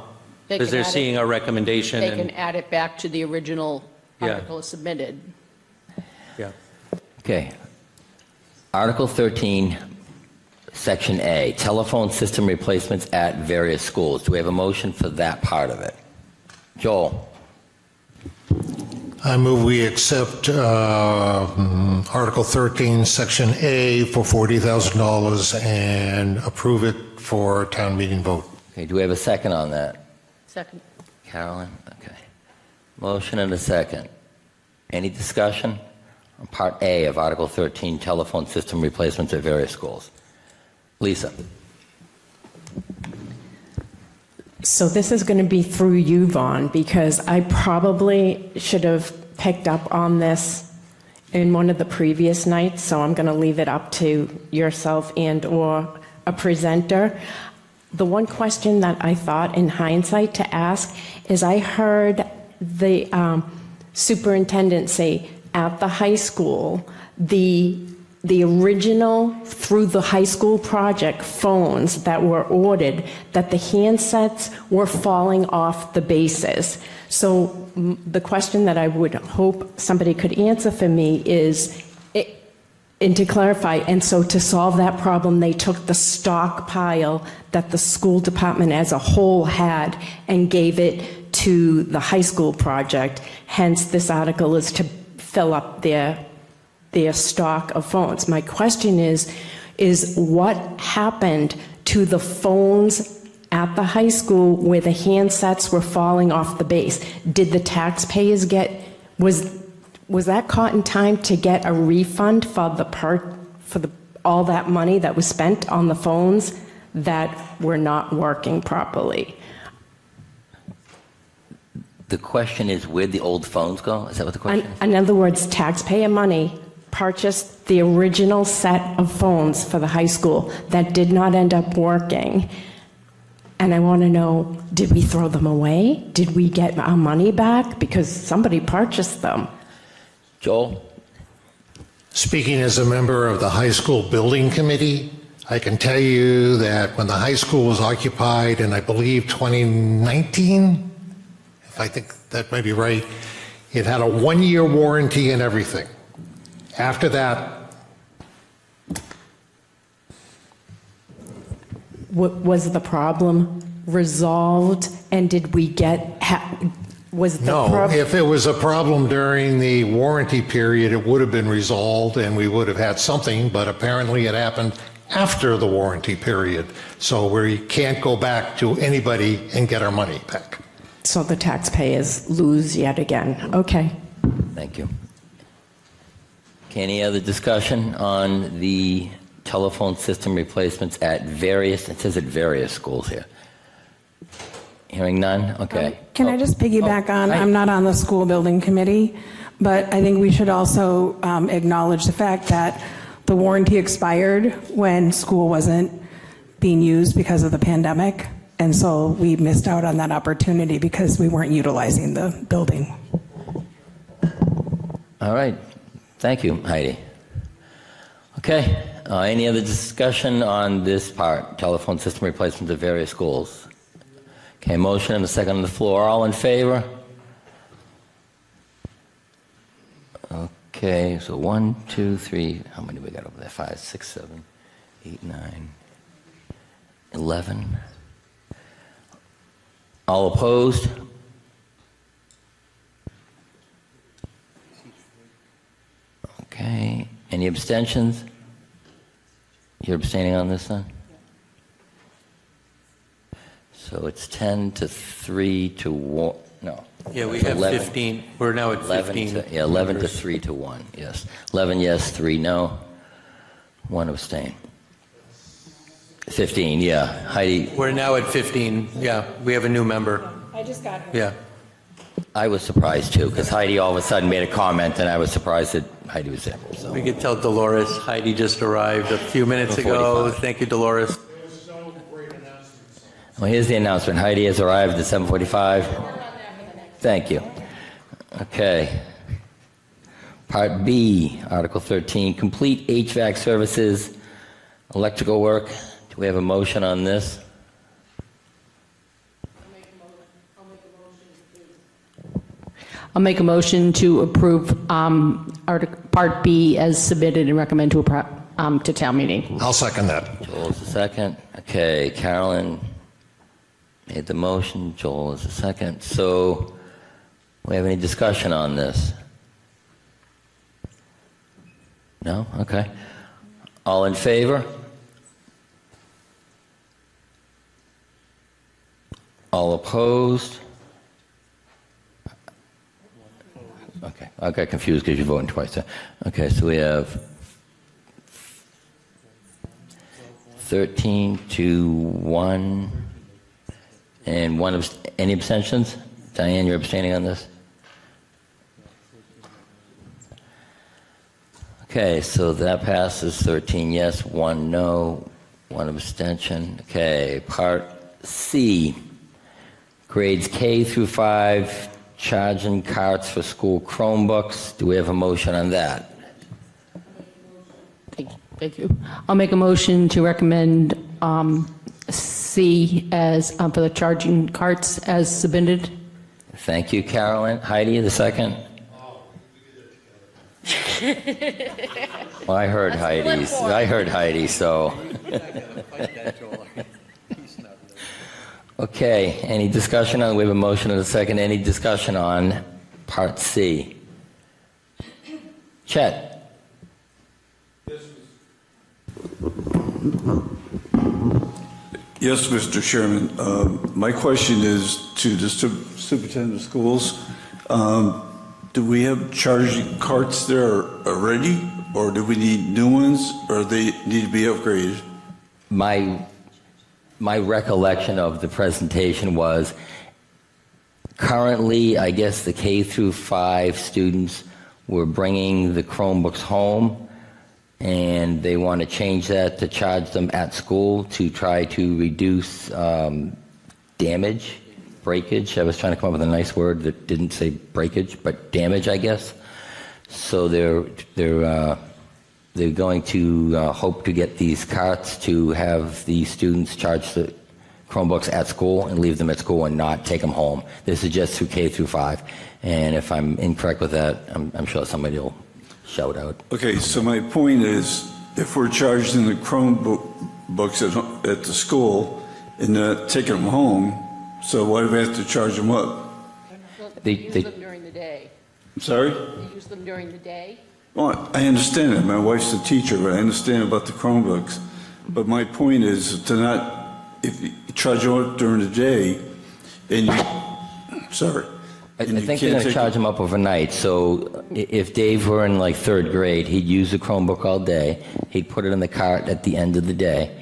Speaker 2: Because they're seeing a recommendation.
Speaker 3: They can add it back to the original article submitted.
Speaker 2: Yeah.
Speaker 1: Okay. Article 13, Section A, telephone system replacements at various schools. Do we have a motion for that part of it? Joel?
Speaker 4: I move we accept Article 13, Section A for $40,000 and approve it for town meeting vote.
Speaker 1: Okay, do we have a second on that?
Speaker 3: Second.
Speaker 1: Carolyn? Okay. Motion and a second. Any discussion on Part A of Article 13, telephone system replacements at various schools? Lisa?
Speaker 5: So this is going to be through you, Vaughn, because I probably should have picked up on this in one of the previous nights, so I'm going to leave it up to yourself and/or a presenter. The one question that I thought in hindsight to ask is I heard the superintendent say at the high school, the original, through the high school project, phones that were ordered, that the handsets were falling off the bases. So the question that I would hope somebody could answer for me is, and to clarify, and so to solve that problem, they took the stockpile that the school department as a whole had and gave it to the high school project. Hence, this article is to fill up their stock of phones. My question is what happened to the phones at the high school where the handsets were falling off the base? Did the taxpayers was that caught in time to get a refund for all that money that was spent on the phones that were not working properly?
Speaker 1: The question is, where'd the old phones go? Is that what the question is?
Speaker 5: In other words, taxpayer money purchased the original set of phones for the high school that did not end up working. And I want to know, did we throw them away? Did we get our money back? Because somebody purchased them.
Speaker 1: Joel?
Speaker 4: Speaking as a member of the high school building committee, I can tell you that when the high school was occupied in, I believe, 2019, if I think that may be right, it had a 1-year warranty and everything. After that,
Speaker 5: Was the problem resolved? And did we get, was the
Speaker 4: No, if it was a problem during the warranty period, it would have been resolved and we would have had something, but apparently it happened after the warranty period. So we can't go back to anybody and get our money back.
Speaker 5: So the taxpayers lose yet again? Okay.
Speaker 1: Thank you. Okay, any other discussion on the telephone system replacements at various, it says at various schools here. Hearing none? Okay.
Speaker 11: Can I just piggyback on,
Speaker 1: hi.
Speaker 11: I'm not on the school building committee, but I think we should also acknowledge the fact that the warranty expired when school wasn't being used because of the pandemic. And so we missed out on that opportunity because we weren't utilizing the building.
Speaker 1: All right. Thank you, Heidi. Okay. Any other discussion on this part? Telephone system replacement at various schools. Okay, motion and a second on the floor. All in favor? Okay, so 1, 2, 3. How many we got over there? 5, 6, 7, 8, 9, 11. All opposed? Okay. Any abstentions? You're abstaining on this one? So it's 10 to 3 to 1. No.
Speaker 2: Yeah, we have
Speaker 1: 11.
Speaker 2: 15. We're now at 15.
Speaker 1: 11 to 3 to 1, yes. 11 yes, 3 no. 1 abstain. 15, yeah. Heidi,
Speaker 2: We're now at 15. Yeah, we have a new member.
Speaker 11: I just got her.
Speaker 2: Yeah.
Speaker 1: I was surprised too, because Heidi all of a sudden made a comment, and I was surprised that Heidi was there. So.
Speaker 2: We could tell Dolores, Heidi just arrived a few minutes ago.
Speaker 1: 7:45.
Speaker 2: Thank you, Dolores.
Speaker 1: Well, here's the announcement. Heidi has arrived at 7:45. Thank you. Okay. Part B, Article 13, complete HVAC services, electrical work. Do we have a motion on this?
Speaker 3: I'll make a motion to approve Part B as submitted and recommend to town meeting.
Speaker 4: I'll second that.
Speaker 1: Joel's the second. Okay, Carolyn made the motion. Joel is the second. So, we have any discussion on this? No? Okay. All in favor? All opposed? Okay, I got confused because you're voting twice. Okay, so we have 13 to 1 and one. Any abstentions? Diane, you're abstaining on this? Okay, so that passes 13 yes, 1 no, 1 abstention. Okay, Part C, grades K through 5, charging carts for school Chromebooks. Do we have a motion on that?
Speaker 3: Thank you. I'll make a motion to recommend C as for the charging carts as submitted.
Speaker 1: Thank you, Carolyn. Heidi, the second. Well, I heard Heidi's. I heard Heidi, so. Okay, any discussion on, we have a motion and a second. Any discussion on Part C? Chet?
Speaker 12: Yes, Mr. Chairman. My question is to the superintendent of schools. Do we have charging carts there already, or do we need new ones, or they need to be upgraded?
Speaker 1: My recollection of the presentation was currently, I guess the K through 5 students were bringing the Chromebooks home, and they want to change that to charge them at school to try to reduce damage, breakage. I was trying to come up with a nice word that didn't say breakage, but damage, I guess. So they're going to hope to get these carts to have the students charge the Chromebooks at school and leave them at school and not take them home. This is just through K through 5. And if I'm incorrect with that, I'm sure somebody will shout out.
Speaker 12: Okay, so my point is, if we're charging the Chromebooks at the school, and not taking them home, so why do we have to charge them up?
Speaker 1: They-
Speaker 3: Use
Speaker 1: they-
Speaker 3: them during the day.
Speaker 12: I'm sorry?
Speaker 3: They use them during the day.
Speaker 12: Well, I understand that. My wife's a teacher, but I understand about the Chromebooks. But my point is to not, if you charge them up during the day, and you, sorry.
Speaker 1: I
Speaker 12: and you
Speaker 1: think they're
Speaker 12: can't
Speaker 1: going to
Speaker 12: take-
Speaker 1: charge them up overnight. So if Dave were in like third grade, he'd use the Chromebook all day. He'd put it in the cart at the end of the day.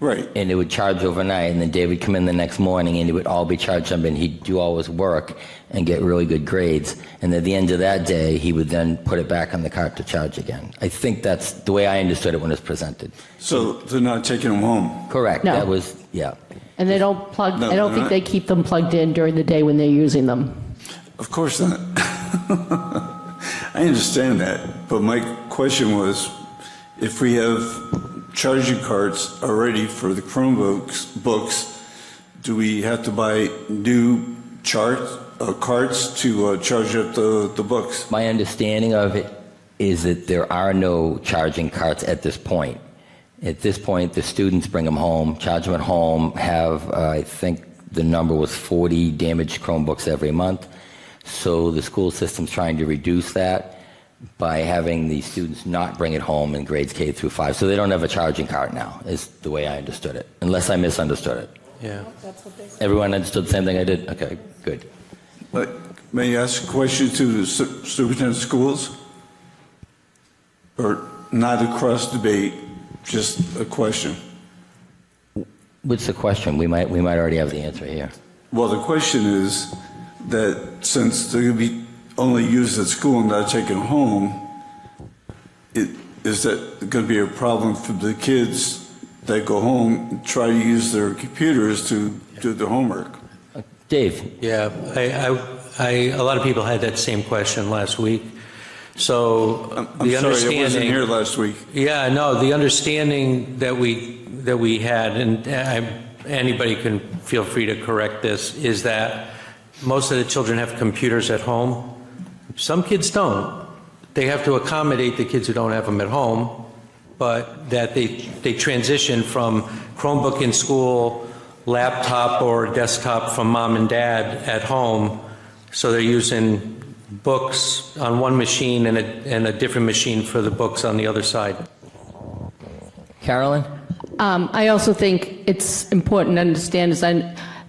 Speaker 12: Right.
Speaker 1: And it would charge overnight, and then Dave would come in the next morning, and it would all be charged up, and he'd do all his work and get really good grades. And at the end of that day, he would then put it back on the cart to charge again. I think that's the way I understood it when it was presented.
Speaker 12: So they're not taking them home?
Speaker 1: Correct.
Speaker 3: No.
Speaker 1: That was, yeah.
Speaker 3: And they don't plug,
Speaker 12: No,
Speaker 3: I don't
Speaker 12: they're
Speaker 3: think
Speaker 12: not.
Speaker 3: they keep them plugged in during the day when they're using them.
Speaker 12: Of course not. I understand that, but my question was, if we have charging carts already for the Chromebooks, do we have to buy new carts to charge up the books?
Speaker 1: My understanding of it is that there are no charging carts at this point. At this point, the students bring them home, charge them at home, have, I think the number was 40 damaged Chromebooks every month. So the school system's trying to reduce that by having the students not bring it home in grades K through 5. So they don't have a charging cart now, is the way I understood it, unless I misunderstood it.
Speaker 2: Yeah.
Speaker 1: Everyone understood the same thing I did? Okay, good.
Speaker 12: May I ask a question to the superintendent of schools? Or not a cross debate, just a question?
Speaker 1: What's the question? We might already have the answer here.
Speaker 12: Well, the question is that since they're going to be only used at school and not taken home, is that going to be a problem for the kids that go home and try to use their computers to do their homework?
Speaker 1: Dave?
Speaker 2: Yeah, a lot of people had that same question last week. So
Speaker 12: I'm
Speaker 2: the
Speaker 12: sorry, I wasn't
Speaker 2: understanding.
Speaker 12: here last week.
Speaker 2: Yeah, no, the understanding that we had, and anybody can feel free to correct this, is that most of the children have computers at home. Some kids don't. They have to accommodate the kids who don't have them at home, but that they transition from Chromebook in school, laptop or desktop from mom and dad at home, so they're using books on one machine and a different machine for the books on the other side.
Speaker 1: Carolyn?
Speaker 3: I also think it's important to understand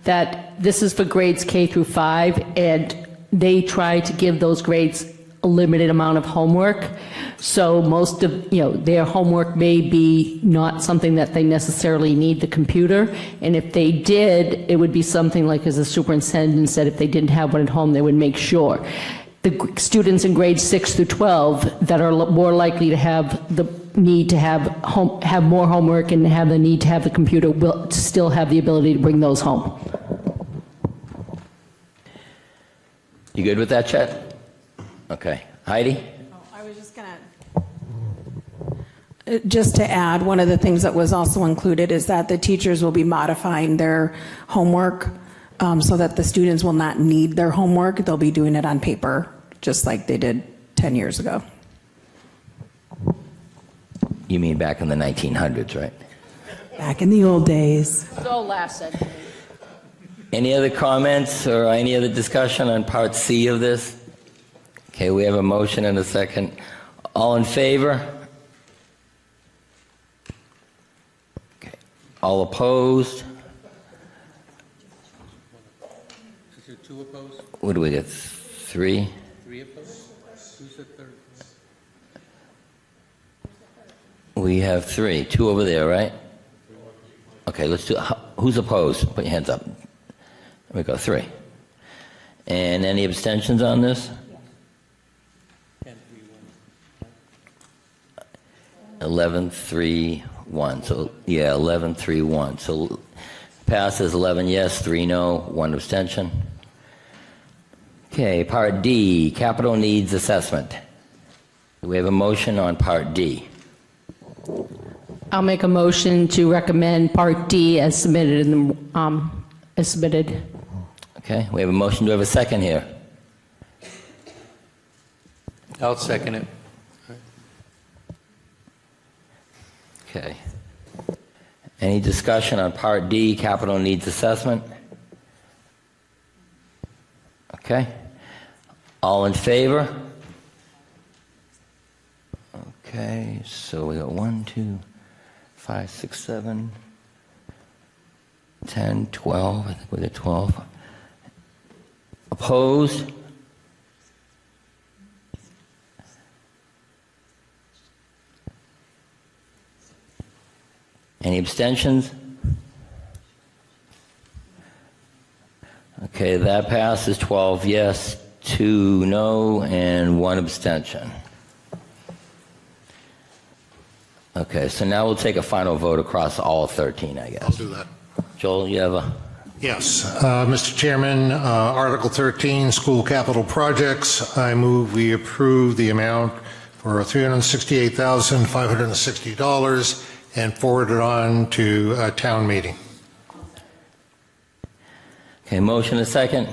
Speaker 3: that this is for grades K through 5, and they try to give those grades a limited amount of homework. So most of, their homework may be not something that they necessarily need the computer. And if they did, it would be something like, as the superintendent said, if they didn't have one at home, they would make sure. The students in grades 6 through 12 that are more likely to have the need to have more homework and have the need to have the computer will still have the ability to bring those home.
Speaker 1: You good with that, Chet? Okay. Heidi?
Speaker 11: I was just going to, just to add, one of the things that was also included is that the teachers will be modifying their homework so that the students will not need their homework. They'll be doing it on paper, just like they did 10 years ago.
Speaker 1: You mean back in the 1900s, right?
Speaker 11: Back in the old days.
Speaker 3: So last century.
Speaker 1: Any other comments or any other discussion on Part C of this? Okay, we have a motion and a second. All in favor? Okay. All opposed?
Speaker 2: Is there 2 opposed?
Speaker 1: What do we get? 3?
Speaker 2: 3 opposed? Who's the third?
Speaker 1: We have 3. 2 over there, right? Okay, let's do. Who's opposed? Put your hands up. We go 3. And any abstentions on this? 11-3-1. So, yeah, 11-3-1. So passes 11 yes, 3 no, 1 abstention. Okay, Part D, capital needs assessment. Do we have a motion on Part D?
Speaker 3: I'll make a motion to recommend Part D as submitted in the, as submitted.
Speaker 1: Okay, we have a motion. Do we have a second here?
Speaker 2: I'll second it.
Speaker 1: Okay. Any discussion on Part D, capital needs assessment? Okay. All in favor? Okay, so we got 1, 2, 5, 6, 7, 10, 12. I think we got 12. Opposed? Any abstentions? Okay, that passes 12 yes, 2 no, and 1 abstention. Okay, so now we'll take a final vote across all 13, I guess.
Speaker 4: I'll do that.
Speaker 1: Joel, you have a...
Speaker 4: Yes, Mr. Chairman, Article 13, school capital projects. I move we approve the amount for $368,560 and forward it on to a town meeting.
Speaker 1: Okay, motion and second.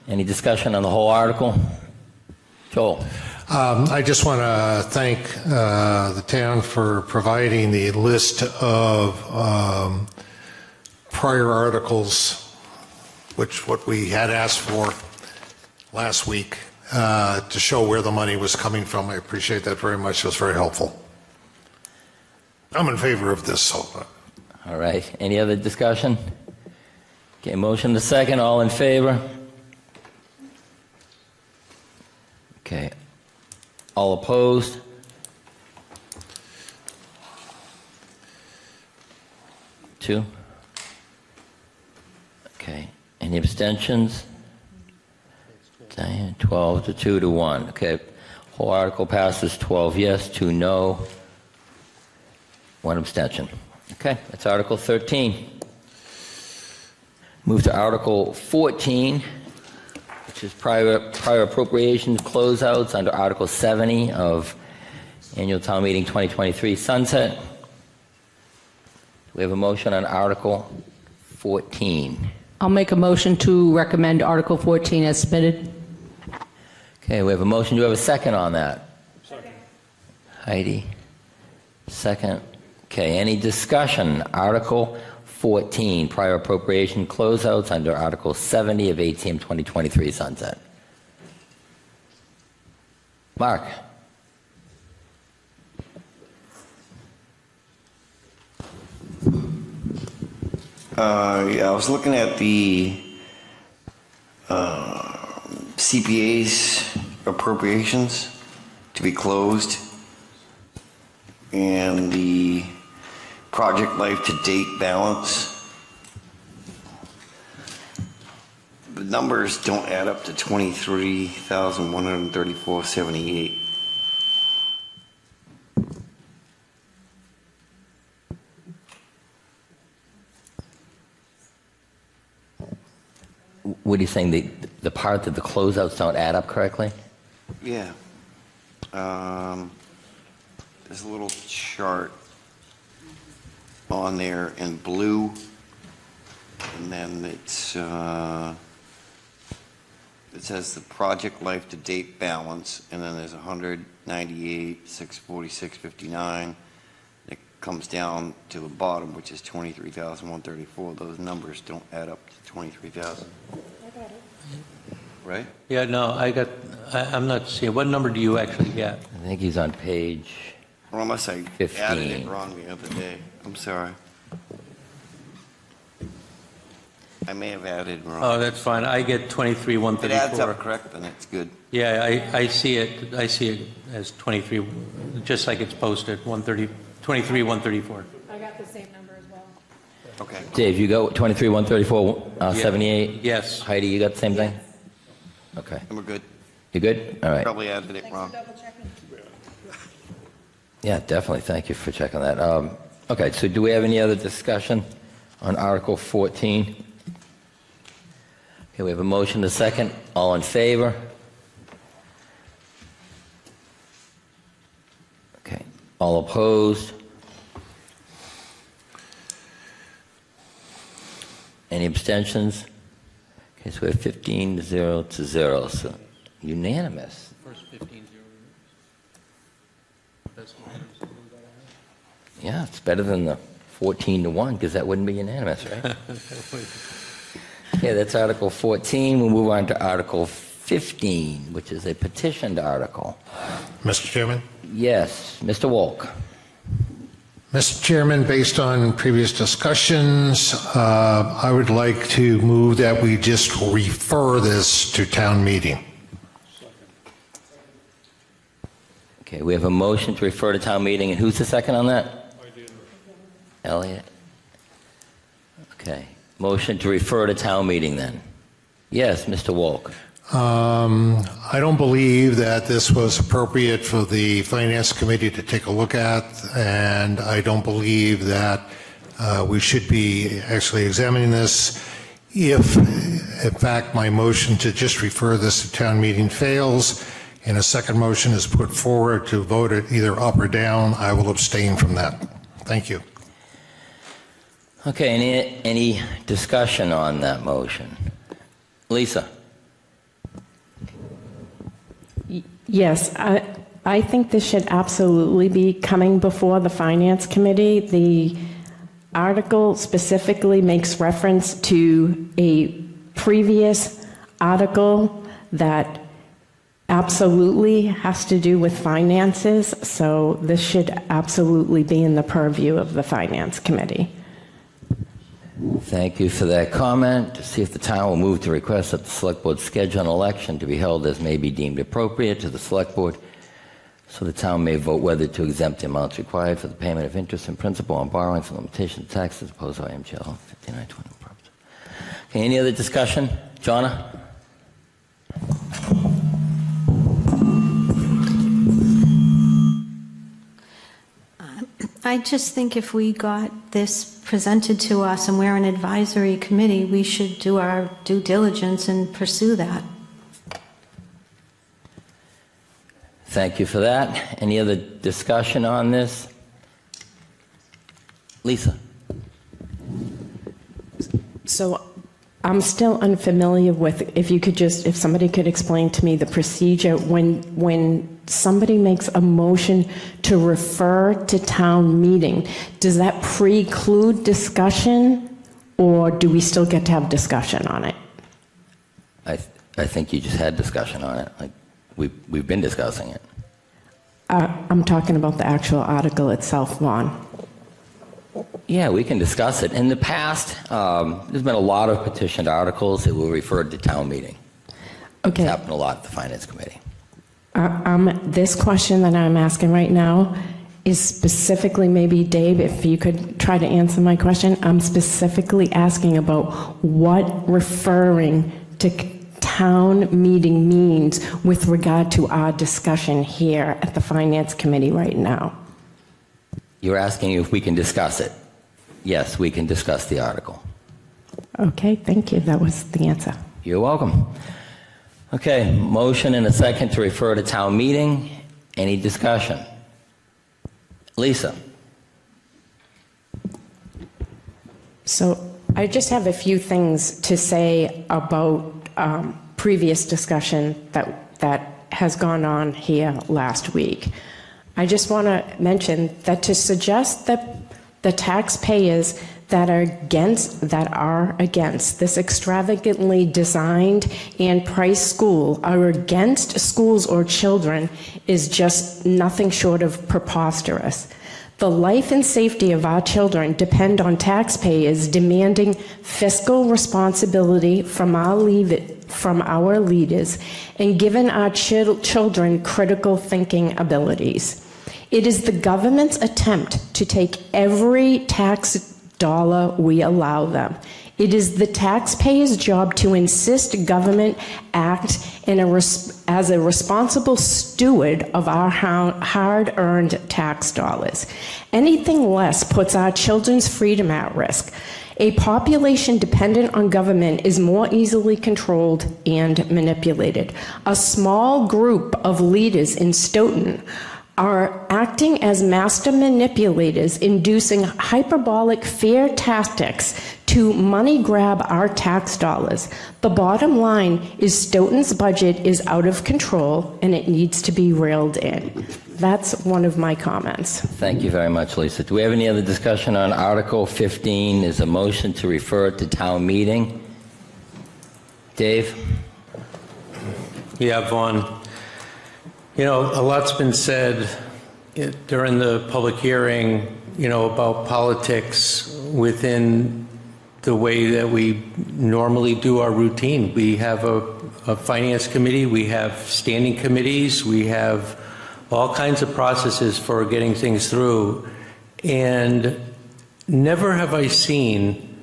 Speaker 1: Any discussion on the whole article? Joel?
Speaker 4: I just want to thank the town for providing the list of prior articles, what we had asked for last week, to show where the money was coming from. I appreciate that very much. It was very helpful. I'm in favor of this. So.
Speaker 1: All right. Any other discussion? Okay, motion to second. All in favor? Okay. All opposed? Two. Okay. Any abstentions? 12 to 2 to 1. Okay. Whole article passes 12 yes, 2 no, 1 abstention. Okay, that's Article 13. Move to Article 14, which is prior appropriations closeouts under Article 70 of Annual Town Meeting 2023 sunset. We have a motion on Article 14.
Speaker 3: I'll make a motion to recommend Article 14 as submitted.
Speaker 1: Okay, we have a motion. Do we have a second on that? Second. Heidi, second. Okay, any discussion? Article 14, prior appropriation closeouts under Article 70 of ATM 2023 sunset. Mark?
Speaker 9: Yeah, I was looking at the CPA's appropriations to be closed and the project life to date balance. The numbers don't add up to $23,134.78.
Speaker 1: What are you saying, the part that the closeouts don't add up correctly?
Speaker 9: Yeah. There's a little chart on there in blue, and then it says the project life to date balance, and then there's 198,646.59. It comes down to the bottom, which is 23,134. Those numbers don't add up to 23,000. Right?
Speaker 2: Yeah, no, I'm not seeing, what number do you actually get?
Speaker 1: I think he's on page...
Speaker 9: Or unless I
Speaker 1: 15.
Speaker 9: added it wrong the other day. I'm sorry. I may have added wrong.
Speaker 2: Oh, that's fine. I get
Speaker 9: If it
Speaker 2: 23,134.
Speaker 9: adds up correct, then it's good.
Speaker 2: Yeah, I see it as 23, just like it's posted, 23,134.
Speaker 11: I got the same number as well.
Speaker 9: Okay.
Speaker 1: Dave, you got 23,134, 78?
Speaker 2: Yes.
Speaker 1: Heidi, you got the same thing? Okay.
Speaker 9: And we're good.
Speaker 1: You good? All right.
Speaker 9: Probably added it wrong.
Speaker 1: Yeah, definitely. Thank you for checking that. Okay, so do we have any other discussion on Article 14? Okay, we have a motion to second. All in favor? Okay. All opposed? Any abstentions? Okay, so we have 15-0 to 0, so unanimous.
Speaker 2: First 15-0.
Speaker 1: Yeah, it's better than the 14-1, because that wouldn't be unanimous, right? Okay, that's Article 14. We'll move on to Article 15, which is a petitioned article.
Speaker 4: Mr. Chairman?
Speaker 1: Yes, Mr. Wolk.
Speaker 4: Mr. Chairman, based on previous discussions, I would like to move that we just refer this to town meeting.
Speaker 1: Okay, we have a motion to refer to town meeting, and who's the second on that?
Speaker 12: I did.
Speaker 1: Elliot? Okay, motion to refer to town meeting then. Yes, Mr. Wolk.
Speaker 4: I don't believe that this was appropriate for the Finance Committee to take a look at, and I don't believe that we should be actually examining this. If, in fact, my motion to just refer this to town meeting fails, and a second motion is put forward to vote it either up or down, I will abstain from that. Thank you.
Speaker 1: Okay, any discussion on that motion? Lisa?
Speaker 5: Yes, I think this should absolutely be coming before the Finance Committee. The article specifically makes reference to a previous article that absolutely has to do with finances, so this should absolutely be in the purview of the Finance Committee.
Speaker 1: Thank you for that comment. To see if the town will move to request that the Select Board schedule an election to be held as may be deemed appropriate to the Select Board, so the town may vote whether to exempt the amounts required for the payment of interest and principal on borrowings and limitation of taxes opposed by MGL 5920. Okay, any other discussion? Jonna?
Speaker 13: I just think if we got this presented to us and we're an advisory committee, we should do our due diligence and pursue that.
Speaker 1: Thank you for that. Any other discussion on this? Lisa?
Speaker 5: So I'm still unfamiliar with, if somebody could explain to me the procedure when somebody makes a motion to refer to town meeting, does that preclude discussion, or do we still get to have discussion on it?
Speaker 1: I think you just had discussion on it. Like we've been discussing it.
Speaker 5: I'm talking about the actual article itself, Vaughn.
Speaker 1: Yeah, we can discuss it. In the past, there's been a lot of petitioned articles that were referred to town meeting.
Speaker 5: Okay.
Speaker 1: It's happened a lot at the Finance Committee.
Speaker 5: This question that I'm asking right now is specifically, maybe Dave, if you could try to answer my question. I'm specifically asking about what referring to town meeting means with regard to our discussion here at the Finance Committee right now.
Speaker 1: You're asking if we can discuss it. Yes, we can discuss the article.
Speaker 5: Okay, thank you. That was the answer.
Speaker 1: You're welcome. Okay, motion and a second to refer to town meeting. Any discussion? Lisa?
Speaker 5: So I just have a few things to say about previous discussion that has gone on here last week. I just want to mention that to suggest that the taxpayers that are against this extravagantly designed and priced school are against schools or children is just nothing short of preposterous. The life and safety of our children depend on taxpayers demanding fiscal responsibility from our leaders and giving our children critical thinking abilities. It is the government's attempt to take every tax dollar we allow them. It is the taxpayer's job to insist government act as a responsible steward of our hard-earned tax dollars. Anything less puts our children's freedom at risk. A population dependent on government is more easily controlled and manipulated. A small group of leaders in Stoughton are acting as master manipulators, inducing hyperbolic fear tactics to money grab our tax dollars. The bottom line is Stoughton's budget is out of control and it needs to be reeled in. that's one of my comments.
Speaker 1: Thank you very much, Lisa. Do we have any other discussion on Article 15? Is a motion to refer it to town meeting? Dave?
Speaker 2: Yeah, Vaughn. You know, a lot's been said during the public hearing, you know, about politics within the way that we normally do our routine. We have a finance committee, we have standing committees, we have all kinds of processes for getting things through. And never have I seen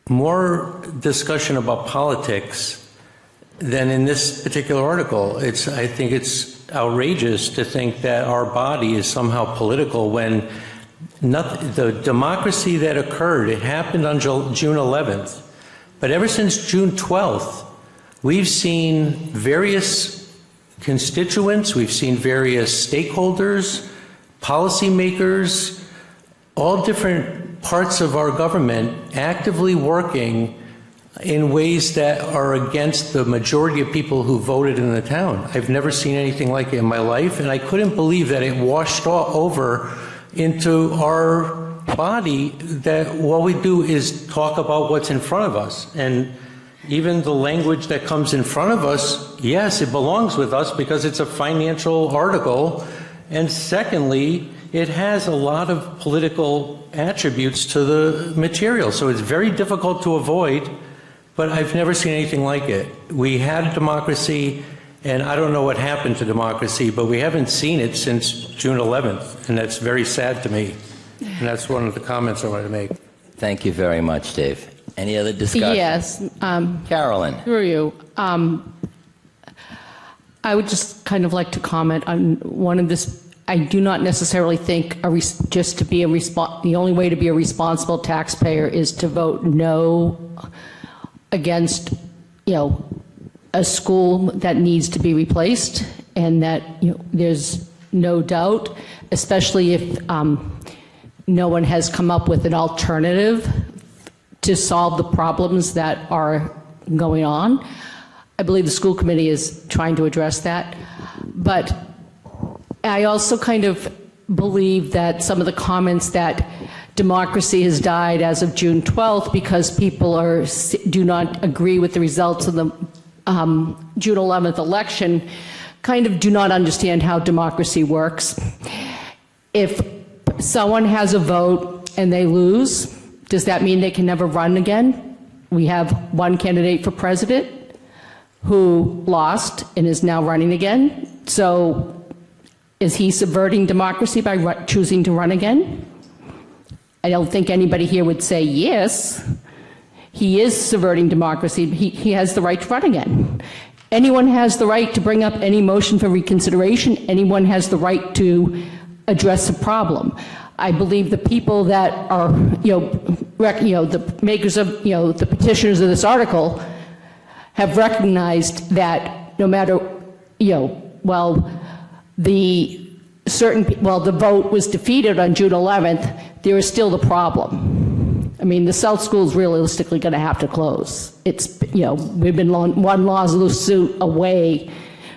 Speaker 2: more discussion about politics than in this particular article. I think it's outrageous to think that our body is somehow political when the democracy that occurred, it happened on June 11th. But ever since June 12th, we've seen various constituents, we've seen various stakeholders, policymakers, all different parts of our government actively working in ways that are against the majority of people who voted in the town. I've never seen anything like it in my life, and I couldn't believe that it washed over into our body, that all we do is talk about what's in front of us. And even the language that comes in front of us, yes, it belongs with us because it's a financial article. And secondly, it has a lot of political attributes to the material. So it's very difficult to avoid, but I've never seen anything like it. We had a democracy, and I don't know what happened to democracy, but we haven't seen it since June 11th, and that's very sad to me. And that's one of the comments I wanted to make.
Speaker 1: Thank you very much, Dave. Any other discussion?
Speaker 3: Yes.
Speaker 1: Carolyn?
Speaker 3: Through you. I would just kind of like to comment on one of this. I do not necessarily think the only way to be a responsible taxpayer is to vote no against, a school that needs to be replaced, and that there's no doubt, especially if no one has come up with an alternative to solve the problems that are going on. I believe the school committee is trying to address that. But I also kind of believe that some of the comments that democracy has died as of June 12th because people do not agree with the results of the June 11th election kind of do not understand how democracy works. If someone has a vote and they lose, does that mean they can never run again? We have one candidate for president who lost and is now running again. So is he subverting democracy by choosing to run again? I don't think anybody here would say yes. He is subverting democracy. He has the right to run again. Anyone has the right to bring up any motion for reconsideration. Anyone has the right to address a problem. I believe the people that are, the makers of, the petitioners of this article have recognized that no matter, the vote was defeated on June 11th, there is still the problem. I mean, the South School is realistically going to have to close. It's, we've been one lawsuit away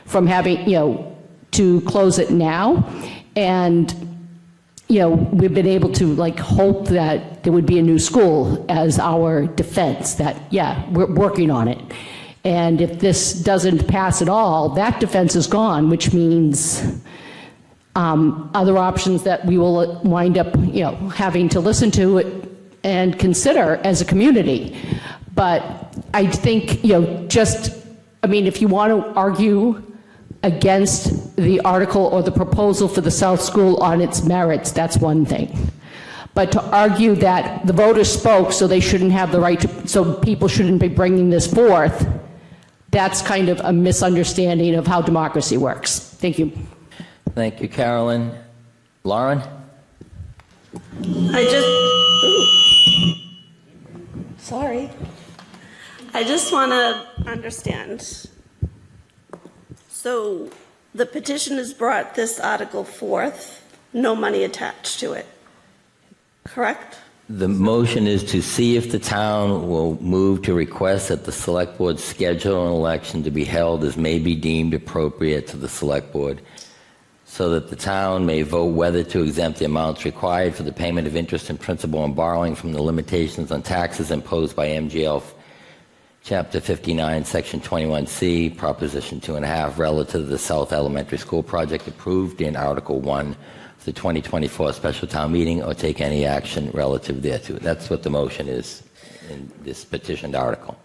Speaker 3: from having, to close it now. And, we've been able to hope that there would be a new school as our defense that, we're working on it. And if this doesn't pass at all, that defense is gone, which means other options that we will wind up, having to listen to it and consider as a community. But I think, if you want to argue against the article or the proposal for the South School on its merits, that's one thing. But to argue that the voters spoke, so they shouldn't have the right to, so people shouldn't be bringing this forth, that's kind of a misunderstanding of how democracy works. Thank you.
Speaker 1: Thank you, Carolyn. Lauren?
Speaker 14: Sorry. I just want to understand. So the petition has brought this article forth, no money attached to it, correct?
Speaker 1: The motion is to see if the town will move to request that the select board schedule an election to be held as may be deemed appropriate to the select board. so that the town may vote whether to exempt the amounts required for the payment of interest and principal and borrowing from the limitations on taxes imposed by MGL Chapter 59, Section 21C, Proposition 2.5, relative to the South Elementary School project approved in Article 1 of the 2024 special town meeting, or take any action relative thereto. That's what the motion is in this petitioned article.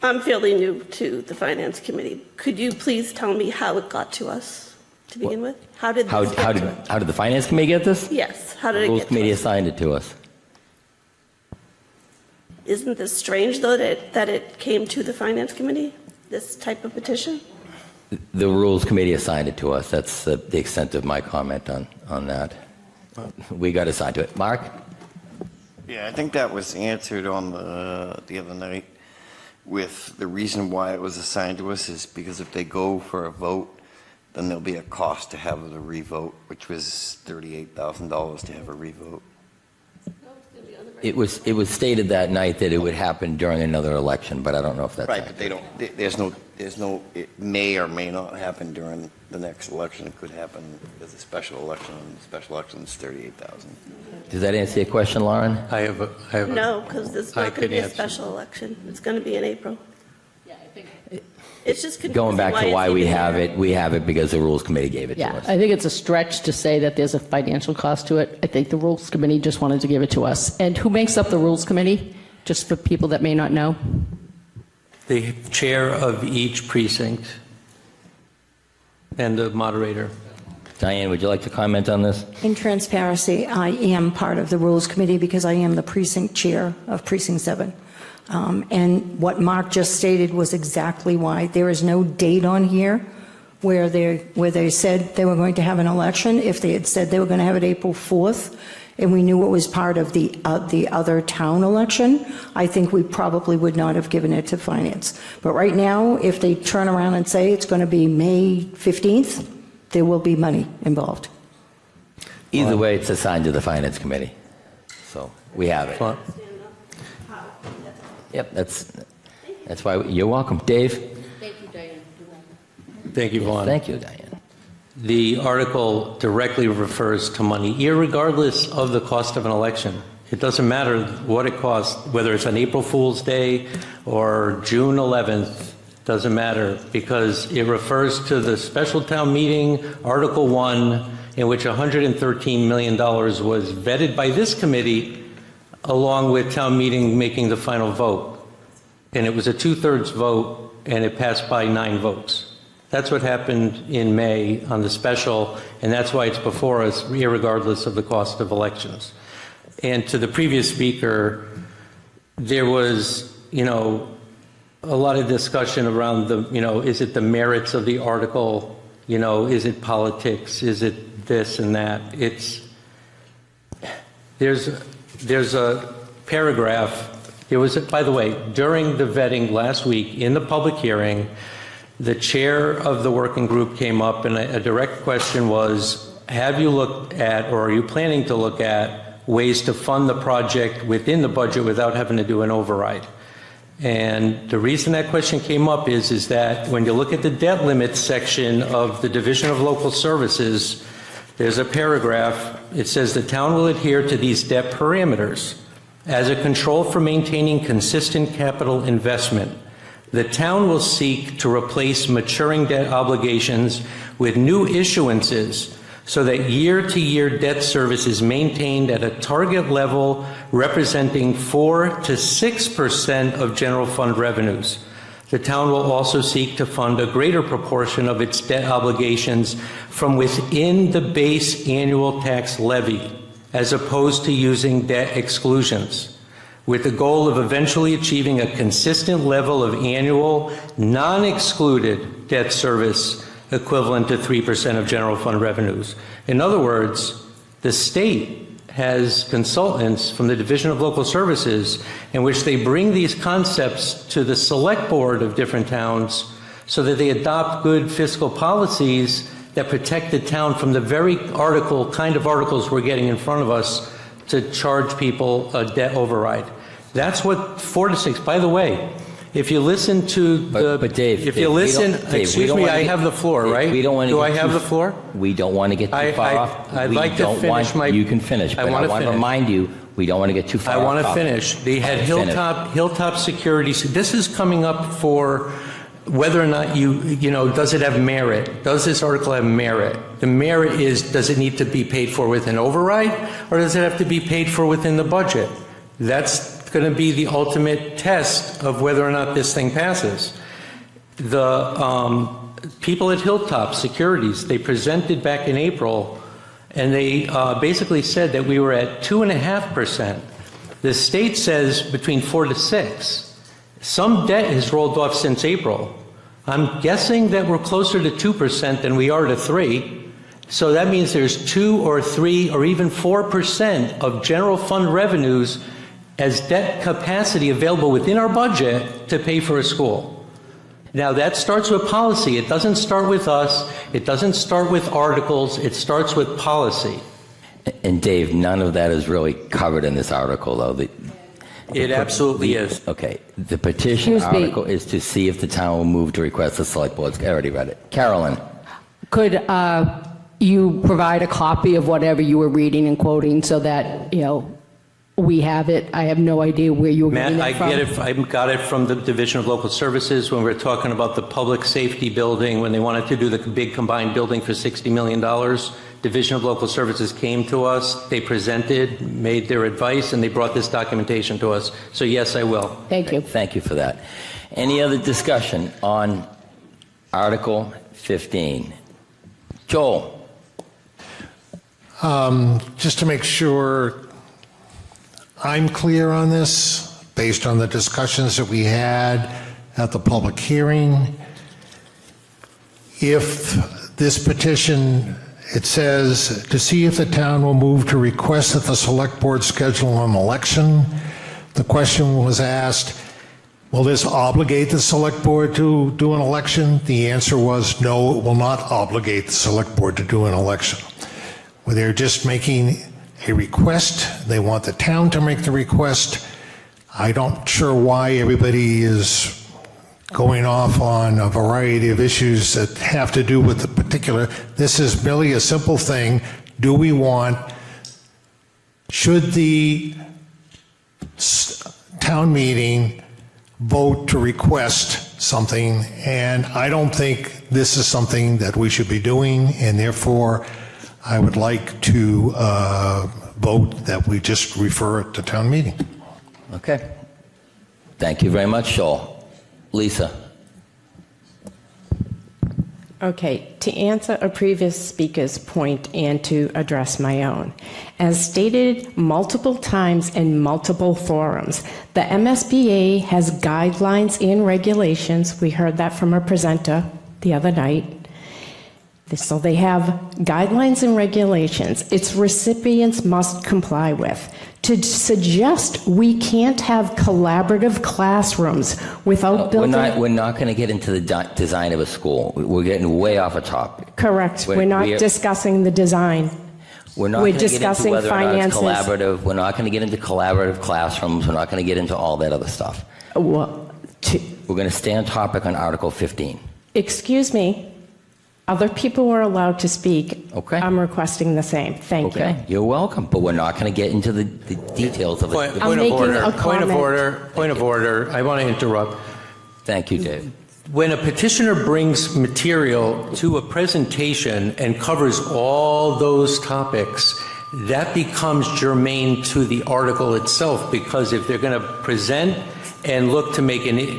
Speaker 14: I'm fairly new to the Finance Committee. Could you please tell me how it got to us to begin with? How did this get to us?
Speaker 1: How did the Finance Committee get this?
Speaker 14: Yes, how did
Speaker 1: The
Speaker 14: it
Speaker 1: Rules
Speaker 14: get to
Speaker 1: Committee
Speaker 14: us?
Speaker 1: assigned it to us.
Speaker 14: Isn't this strange, though, that it came to the Finance Committee, this type of petition?
Speaker 1: The Rules Committee assigned it to us. That's the extent of my comment on that. We got assigned to it. Mark?
Speaker 9: Yeah, I think that was answered on the other night with the reason why it was assigned to us is because if they go for a vote, then there'll be a cost to have the revote, which was $38,000 to have a revote.
Speaker 1: It was stated that night that it would happen during another election, but I don't know if that's
Speaker 9: Right, but they don't, there's no, it may or may not happen during the next election. It could happen as a special election, and the special election is 38,000.
Speaker 1: Does that answer your question, Lauren?
Speaker 2: I have a.
Speaker 14: No, because there's
Speaker 2: I
Speaker 14: not going to
Speaker 2: could
Speaker 14: be a
Speaker 2: answer.
Speaker 14: special election. It's going to be in April. It's just confusing.
Speaker 1: Going back to why
Speaker 14: it's
Speaker 1: we
Speaker 14: even
Speaker 1: have
Speaker 14: there.
Speaker 1: it, we have it because the Rules Committee gave it to
Speaker 3: Yeah,
Speaker 1: us.
Speaker 3: I think it's a stretch to say that there's a financial cost to it. I think the Rules Committee just wanted to give it to us. And who makes up the Rules Committee? Just for people that may not know.
Speaker 2: The chair of each precinct and the moderator.
Speaker 1: Diane, would you like to comment on this?
Speaker 8: In transparency, I am part of the Rules Committee because I am the precinct chair of Precinct 7. And what Mark just stated was exactly why. There is no date on here where they said they were going to have an election. If they had said they were going to have it April 4th, and we knew it was part of the other town election, I think we probably would not have given it to Finance. But right now, if they turn around and say it's going to be May 15th, there will be money involved.
Speaker 1: Either way, it's assigned to the Finance Committee. So we have it.
Speaker 2: Well,
Speaker 1: Yep, that's why. You're welcome. Dave?
Speaker 3: Thank you, Diane.
Speaker 2: Thank you, Vaughn.
Speaker 1: Thank you, Diane.
Speaker 2: The article directly refers to money, irregardless of the cost of an election. It doesn't matter what it costs, whether it's on April Fool's Day or June 11th, doesn't matter, because it refers to the special town meeting, Article 1, in which $113 million was vetted by this committee, along with town meeting making the final vote. And it was a 2/3 vote, and it passed by 9 votes. That's what happened in May on the special, and that's why it's before us, irregardless of the cost of elections. And to the previous speaker, there was, a lot of discussion around is it the merits of the article? Is it politics? Is it this and that? There's a paragraph. By the way, during the vetting last week in the public hearing, the chair of the working group came up and a direct question was, have you looked at, or are you planning to look at, ways to fund the project within the budget without having to do an override? And the reason that question came up is that when you look at the debt limits section of the Division of Local Services, there's a paragraph. It says the town will adhere to these debt parameters. As a control for maintaining consistent capital investment, the town will seek to replace maturing debt obligations with new issuances so that year-to-year debt service is maintained at a target level representing 4 to 6% of general fund revenues. The town will also seek to fund a greater proportion of its debt obligations from within the base annual tax levy, as opposed to using debt exclusions, with the goal of eventually achieving a consistent level of annual, non-excluded debt service equivalent to 3% of general fund revenues. In other words, the state has consultants from the Division of Local Services in which they bring these concepts to the select board of different towns so that they adopt good fiscal policies that protect the town from the very kind of articles we're getting in front of us to charge people a debt override. That's what 4 to 6, by the way, If you listen to the...
Speaker 1: But Dave,
Speaker 2: if you listen...
Speaker 1: Dave, we
Speaker 2: excuse
Speaker 1: don't
Speaker 2: me,
Speaker 1: wanna
Speaker 2: I
Speaker 1: get-
Speaker 2: have the floor, right?
Speaker 1: We don't want to
Speaker 2: Do
Speaker 1: get
Speaker 2: I have
Speaker 1: too-
Speaker 2: the floor?
Speaker 1: We don't want to get too far off.
Speaker 2: I'd
Speaker 1: We
Speaker 2: like to
Speaker 1: don't
Speaker 2: finish
Speaker 1: want-
Speaker 2: my...
Speaker 1: You can finish, but I want to
Speaker 2: finish.
Speaker 1: remind you, we don't want to get too far
Speaker 2: I
Speaker 1: off
Speaker 2: want to
Speaker 1: topic.
Speaker 2: finish. They had
Speaker 1: Finish.
Speaker 2: Hilltop Security. This is coming up for whether or not does it have merit? Does this article have merit? The merit is, does it need to be paid for with an override, or does it have to be paid for within the budget? That's going to be the ultimate test of whether or not this thing passes. The people at Hilltop Securities, they presented back in April, and they basically said that we were at 2.5%. The state says between 4 to 6. Some debt has rolled off since April. I'm guessing that we're closer to 2% than we are to 3. So that means there's 2 or 3 or even 4% of general fund revenues as debt capacity available within our budget to pay for a school. Now that starts with policy. It doesn't start with us. It doesn't start with articles. It starts with policy.
Speaker 1: And Dave, none of that is really covered in this article, though.
Speaker 2: It absolutely is.
Speaker 1: Okay. The petition
Speaker 3: Excuse me.
Speaker 1: article is to see if the town will move to request the select board. I already read it. Carolyn.
Speaker 3: Could you provide a copy of whatever you were reading and quoting so that, we have it? I have no idea where you were getting
Speaker 2: Matt,
Speaker 3: it from.
Speaker 2: I got it from the Division of Local Services when we were talking about the public safety building, when they wanted to do the big combined building for $60 million. Division of Local Services came to us, they presented, made their advice, and they brought this documentation to us. So yes, I will.
Speaker 3: Thank you.
Speaker 1: Thank you for that. Any other discussion on Article 15? Joel.
Speaker 4: Just to make sure I'm clear on this, based on the discussions that we had at the public hearing, if this petition, it says, to see if the town will move to request that the select board schedule an election. The question was asked, will this obligate the select board to do an election? The answer was no, it will not obligate the select board to do an election. Well, they're just making a request. They want the town to make the request. I don't sure why everybody is going off on a variety of issues that have to do with the particular. This is merely a simple thing. Should the town meeting vote to request something? And I don't think this is something that we should be doing, and therefore I would like to vote that we just refer it to town meeting.
Speaker 1: Okay. Thank you very much, Joel. Lisa.
Speaker 5: Okay, to answer a previous speaker's point and to address my own. As stated multiple times in multiple forums, the MSBA has guidelines and regulations. We heard that from a presenter the other night. So they have guidelines and regulations its recipients must comply with. To suggest we can't have collaborative classrooms without building...
Speaker 1: We're not going to get into the design of a school. We're getting way off a topic.
Speaker 5: Correct. We're not discussing the design.
Speaker 1: We're not
Speaker 5: We're
Speaker 1: going to get into
Speaker 5: discussing
Speaker 1: whether or not it's
Speaker 5: finances.
Speaker 1: collaborative. We're not going to get into collaborative classrooms. We're not going to get into all that other stuff.
Speaker 5: Well,
Speaker 1: We're going to stay on topic on Article 15.
Speaker 5: excuse me. Other people were allowed to speak.
Speaker 1: Okay.
Speaker 5: I'm requesting the same. Thank you.
Speaker 1: Okay, you're welcome, but we're not going to get into the details of it.
Speaker 2: Point
Speaker 5: I'm
Speaker 2: of
Speaker 5: making
Speaker 2: order.
Speaker 5: a
Speaker 2: Point of
Speaker 5: comment.
Speaker 2: order. Point of order. I want to interrupt.
Speaker 1: Thank you, Dave.
Speaker 2: When a petitioner brings material to a presentation and covers all those topics, that becomes germane to the article itself, because if they're going to present and look to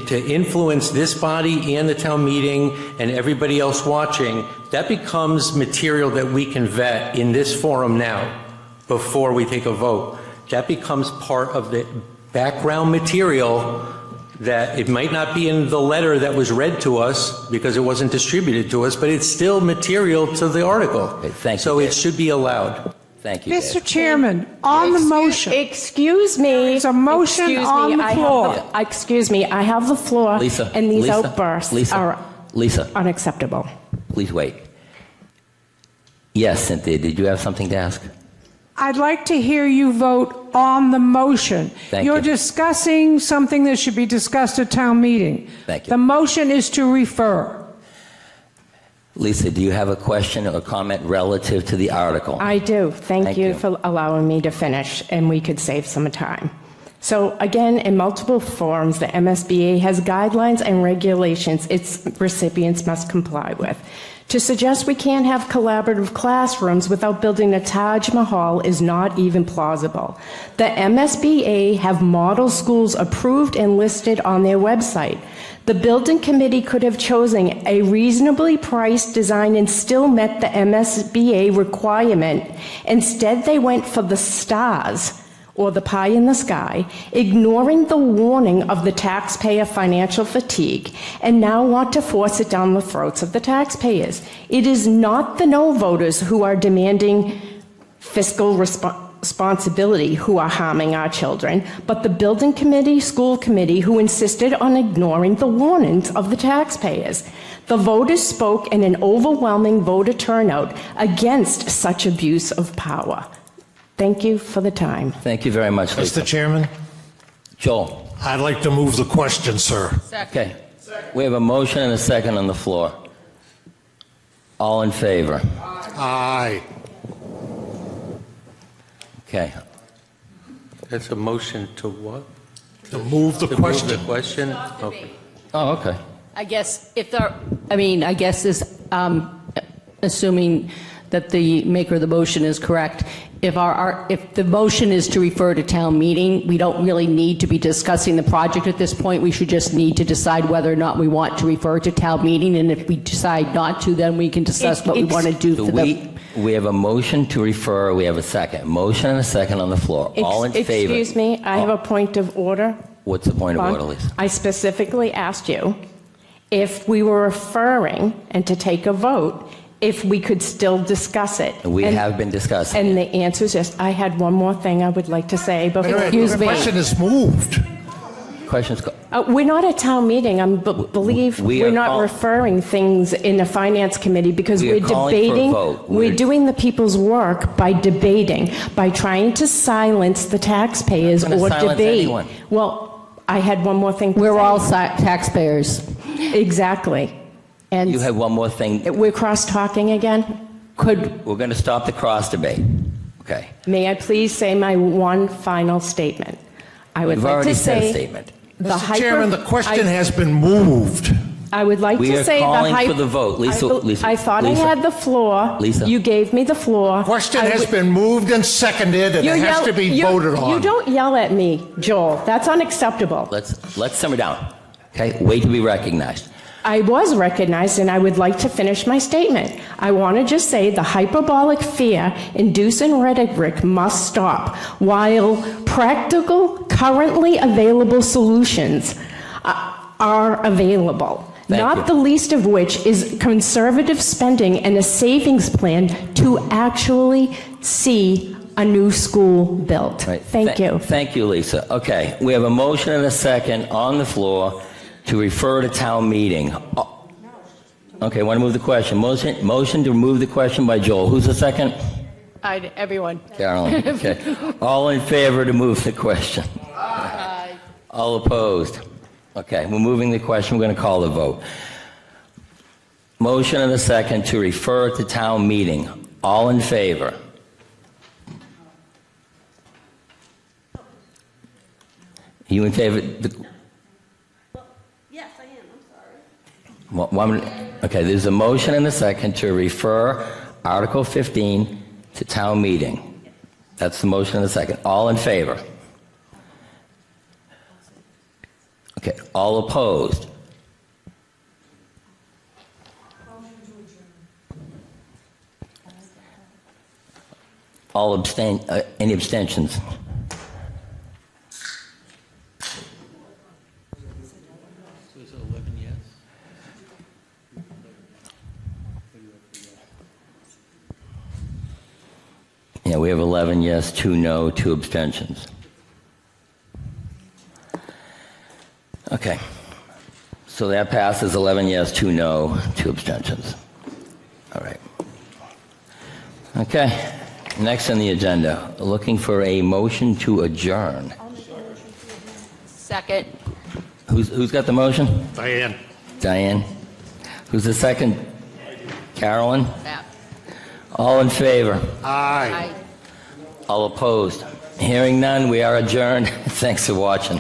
Speaker 2: to influence this body and the town meeting and everybody else watching, that becomes material that we can vet in this forum now before we take a vote. That becomes part of the background material that it might not be in the letter that was read to us because it wasn't distributed to us, but it's still material to the article.
Speaker 1: Okay, thank you,
Speaker 2: so it
Speaker 1: Dave.
Speaker 2: should be allowed.
Speaker 1: Thank you,
Speaker 15: Mr.
Speaker 1: Dave.
Speaker 15: Chairman, on the motion.
Speaker 5: Excuse me.
Speaker 15: There's a motion
Speaker 5: Excuse
Speaker 15: on
Speaker 5: me,
Speaker 15: the
Speaker 5: I have
Speaker 15: floor.
Speaker 5: excuse me, I have the floor.
Speaker 1: Lisa,
Speaker 5: And these
Speaker 1: Lisa,
Speaker 5: outbursts
Speaker 1: Lisa,
Speaker 5: are
Speaker 1: Lisa,
Speaker 5: unacceptable.
Speaker 1: please wait. Yes, Cynthia, did you have something to ask?
Speaker 15: I'd like to hear you vote on the motion.
Speaker 1: Thank
Speaker 15: You're
Speaker 1: you.
Speaker 15: discussing something that should be discussed at town meeting.
Speaker 1: Thank you.
Speaker 15: The motion is to refer.
Speaker 1: Lisa, do you have a question or comment relative to the article?
Speaker 5: I do. Thank you for allowing me to finish, and we could save some time. So again, in multiple forms, the MSBA has guidelines and regulations its recipients must comply with. To suggest we can't have collaborative classrooms without building a Taj Mahal is not even plausible. The MSBA have model schools approved and listed on their website. The building committee could have chosen a reasonably priced design and still met the MSBA requirement. Instead, they went for the stars, or the pie in the sky, ignoring the warning of the taxpayer financial fatigue, and now want to force it down the throats of the taxpayers. It is not the no voters who are demanding fiscal responsibility who are harming our children, but the building committee, school committee, who insisted on ignoring the warnings of the taxpayers. The voters spoke in an overwhelming voter turnout against such abuse of power. Thank you for the time.
Speaker 1: Thank you very much, Lisa.
Speaker 4: Mr. Chairman,
Speaker 1: Joel.
Speaker 4: I'd like to move the question, sir.
Speaker 1: Okay. We have a motion and a second on the floor. All in favor?
Speaker 4: Aye.
Speaker 1: Okay.
Speaker 2: That's a motion to what?
Speaker 4: To move the
Speaker 2: To
Speaker 4: question.
Speaker 2: move the question? Okay.
Speaker 1: Oh, okay.
Speaker 3: I guess if there, I mean, I guess is, assuming that the maker of the motion is correct, if the motion is to refer to town meeting, we don't really need to be discussing the project at this point. We should just need to decide whether or not we want to refer to town meeting, and if we decide not to, then we can discuss what we want to do
Speaker 1: So
Speaker 3: for the...
Speaker 1: we have a motion to refer, we have a second. Motion and a second on the floor. All in favor?
Speaker 5: Excuse me, I have a point of order.
Speaker 1: What's the point of
Speaker 5: Ron.
Speaker 1: order, Lisa?
Speaker 5: I specifically asked you if we were referring and to take a vote, if we could still discuss it.
Speaker 1: We have been discussing.
Speaker 5: And the answer is yes. I had one more thing I would like to say before.
Speaker 4: The question is moved.
Speaker 1: Questions?
Speaker 5: We're not at town meeting. I believe
Speaker 1: We
Speaker 5: we're
Speaker 1: are
Speaker 5: not
Speaker 1: call-
Speaker 5: referring things in the finance committee because
Speaker 1: We are
Speaker 5: we're
Speaker 1: calling for a
Speaker 5: debating.
Speaker 1: vote.
Speaker 5: We're doing the people's work by debating, by trying to silence the taxpayers
Speaker 1: We're not
Speaker 5: or
Speaker 1: gonna silence
Speaker 5: debate.
Speaker 1: anyone.
Speaker 5: Well, I had one more thing to say.
Speaker 3: We're all taxpayers.
Speaker 5: Exactly. And
Speaker 1: You have one more thing.
Speaker 5: we're cross-talking again?
Speaker 1: We're going to stop the cross debate. Okay.
Speaker 5: May I please say my one final statement? I would
Speaker 1: You've
Speaker 5: like
Speaker 1: already
Speaker 5: to
Speaker 1: said a
Speaker 5: say
Speaker 1: statement.
Speaker 4: Mr. Chairman, the question has been moved.
Speaker 5: I would like
Speaker 1: We
Speaker 5: to
Speaker 1: are
Speaker 5: say
Speaker 1: calling for the vote. Lisa,
Speaker 5: I thought
Speaker 1: Lisa.
Speaker 5: I had the floor.
Speaker 1: Lisa.
Speaker 5: You gave me the floor.
Speaker 4: Question
Speaker 5: I
Speaker 4: has
Speaker 5: would-
Speaker 4: been moved and seconded, and
Speaker 5: You
Speaker 4: it has
Speaker 5: yell-
Speaker 4: to be
Speaker 5: you-
Speaker 4: voted on.
Speaker 5: You don't yell at me, Joel. That's unacceptable.
Speaker 1: Let's simmer down. Okay? Wait to be recognized.
Speaker 5: I was recognized, and I would like to finish my statement. I want to just say the hyperbolic fear inducing rhetoric must stop, while practical, currently available solutions are available.
Speaker 1: Thank
Speaker 5: Not
Speaker 1: you.
Speaker 5: the least of which is conservative spending and a savings plan to actually see a new school built.
Speaker 1: Right.
Speaker 5: Thank you.
Speaker 1: Thank you, Lisa. Okay. We have a motion and a second on the floor to refer to town meeting. Okay, want to move the question. Motion to remove the question by Joel. Who's the second?
Speaker 3: Everyone.
Speaker 1: Carolyn. Okay. All in favor to move the question? All opposed? Okay, we're moving the question. We're going to call the vote. Motion and a second to refer to town meeting. All in favor? You in favor?
Speaker 14: Yes, I am. I'm sorry.
Speaker 1: Okay, there's a motion and a second to refer Article 15 to town meeting. That's the motion and the second. All in favor? Okay, all opposed? All abstain, any abstentions? Yeah, we have 11 yes, 2 no, 2 abstentions. Okay. So that passes 11 yes, 2 no, 2 abstentions. All right. Okay. Next on the agenda, looking for a motion to adjourn.
Speaker 3: Second.
Speaker 1: Who's got the motion?
Speaker 4: Diane?
Speaker 1: Diane. Who's the second? Carolyn? All in favor?
Speaker 4: Aye.
Speaker 1: All opposed? Hearing none, we are adjourned. Thanks for watching.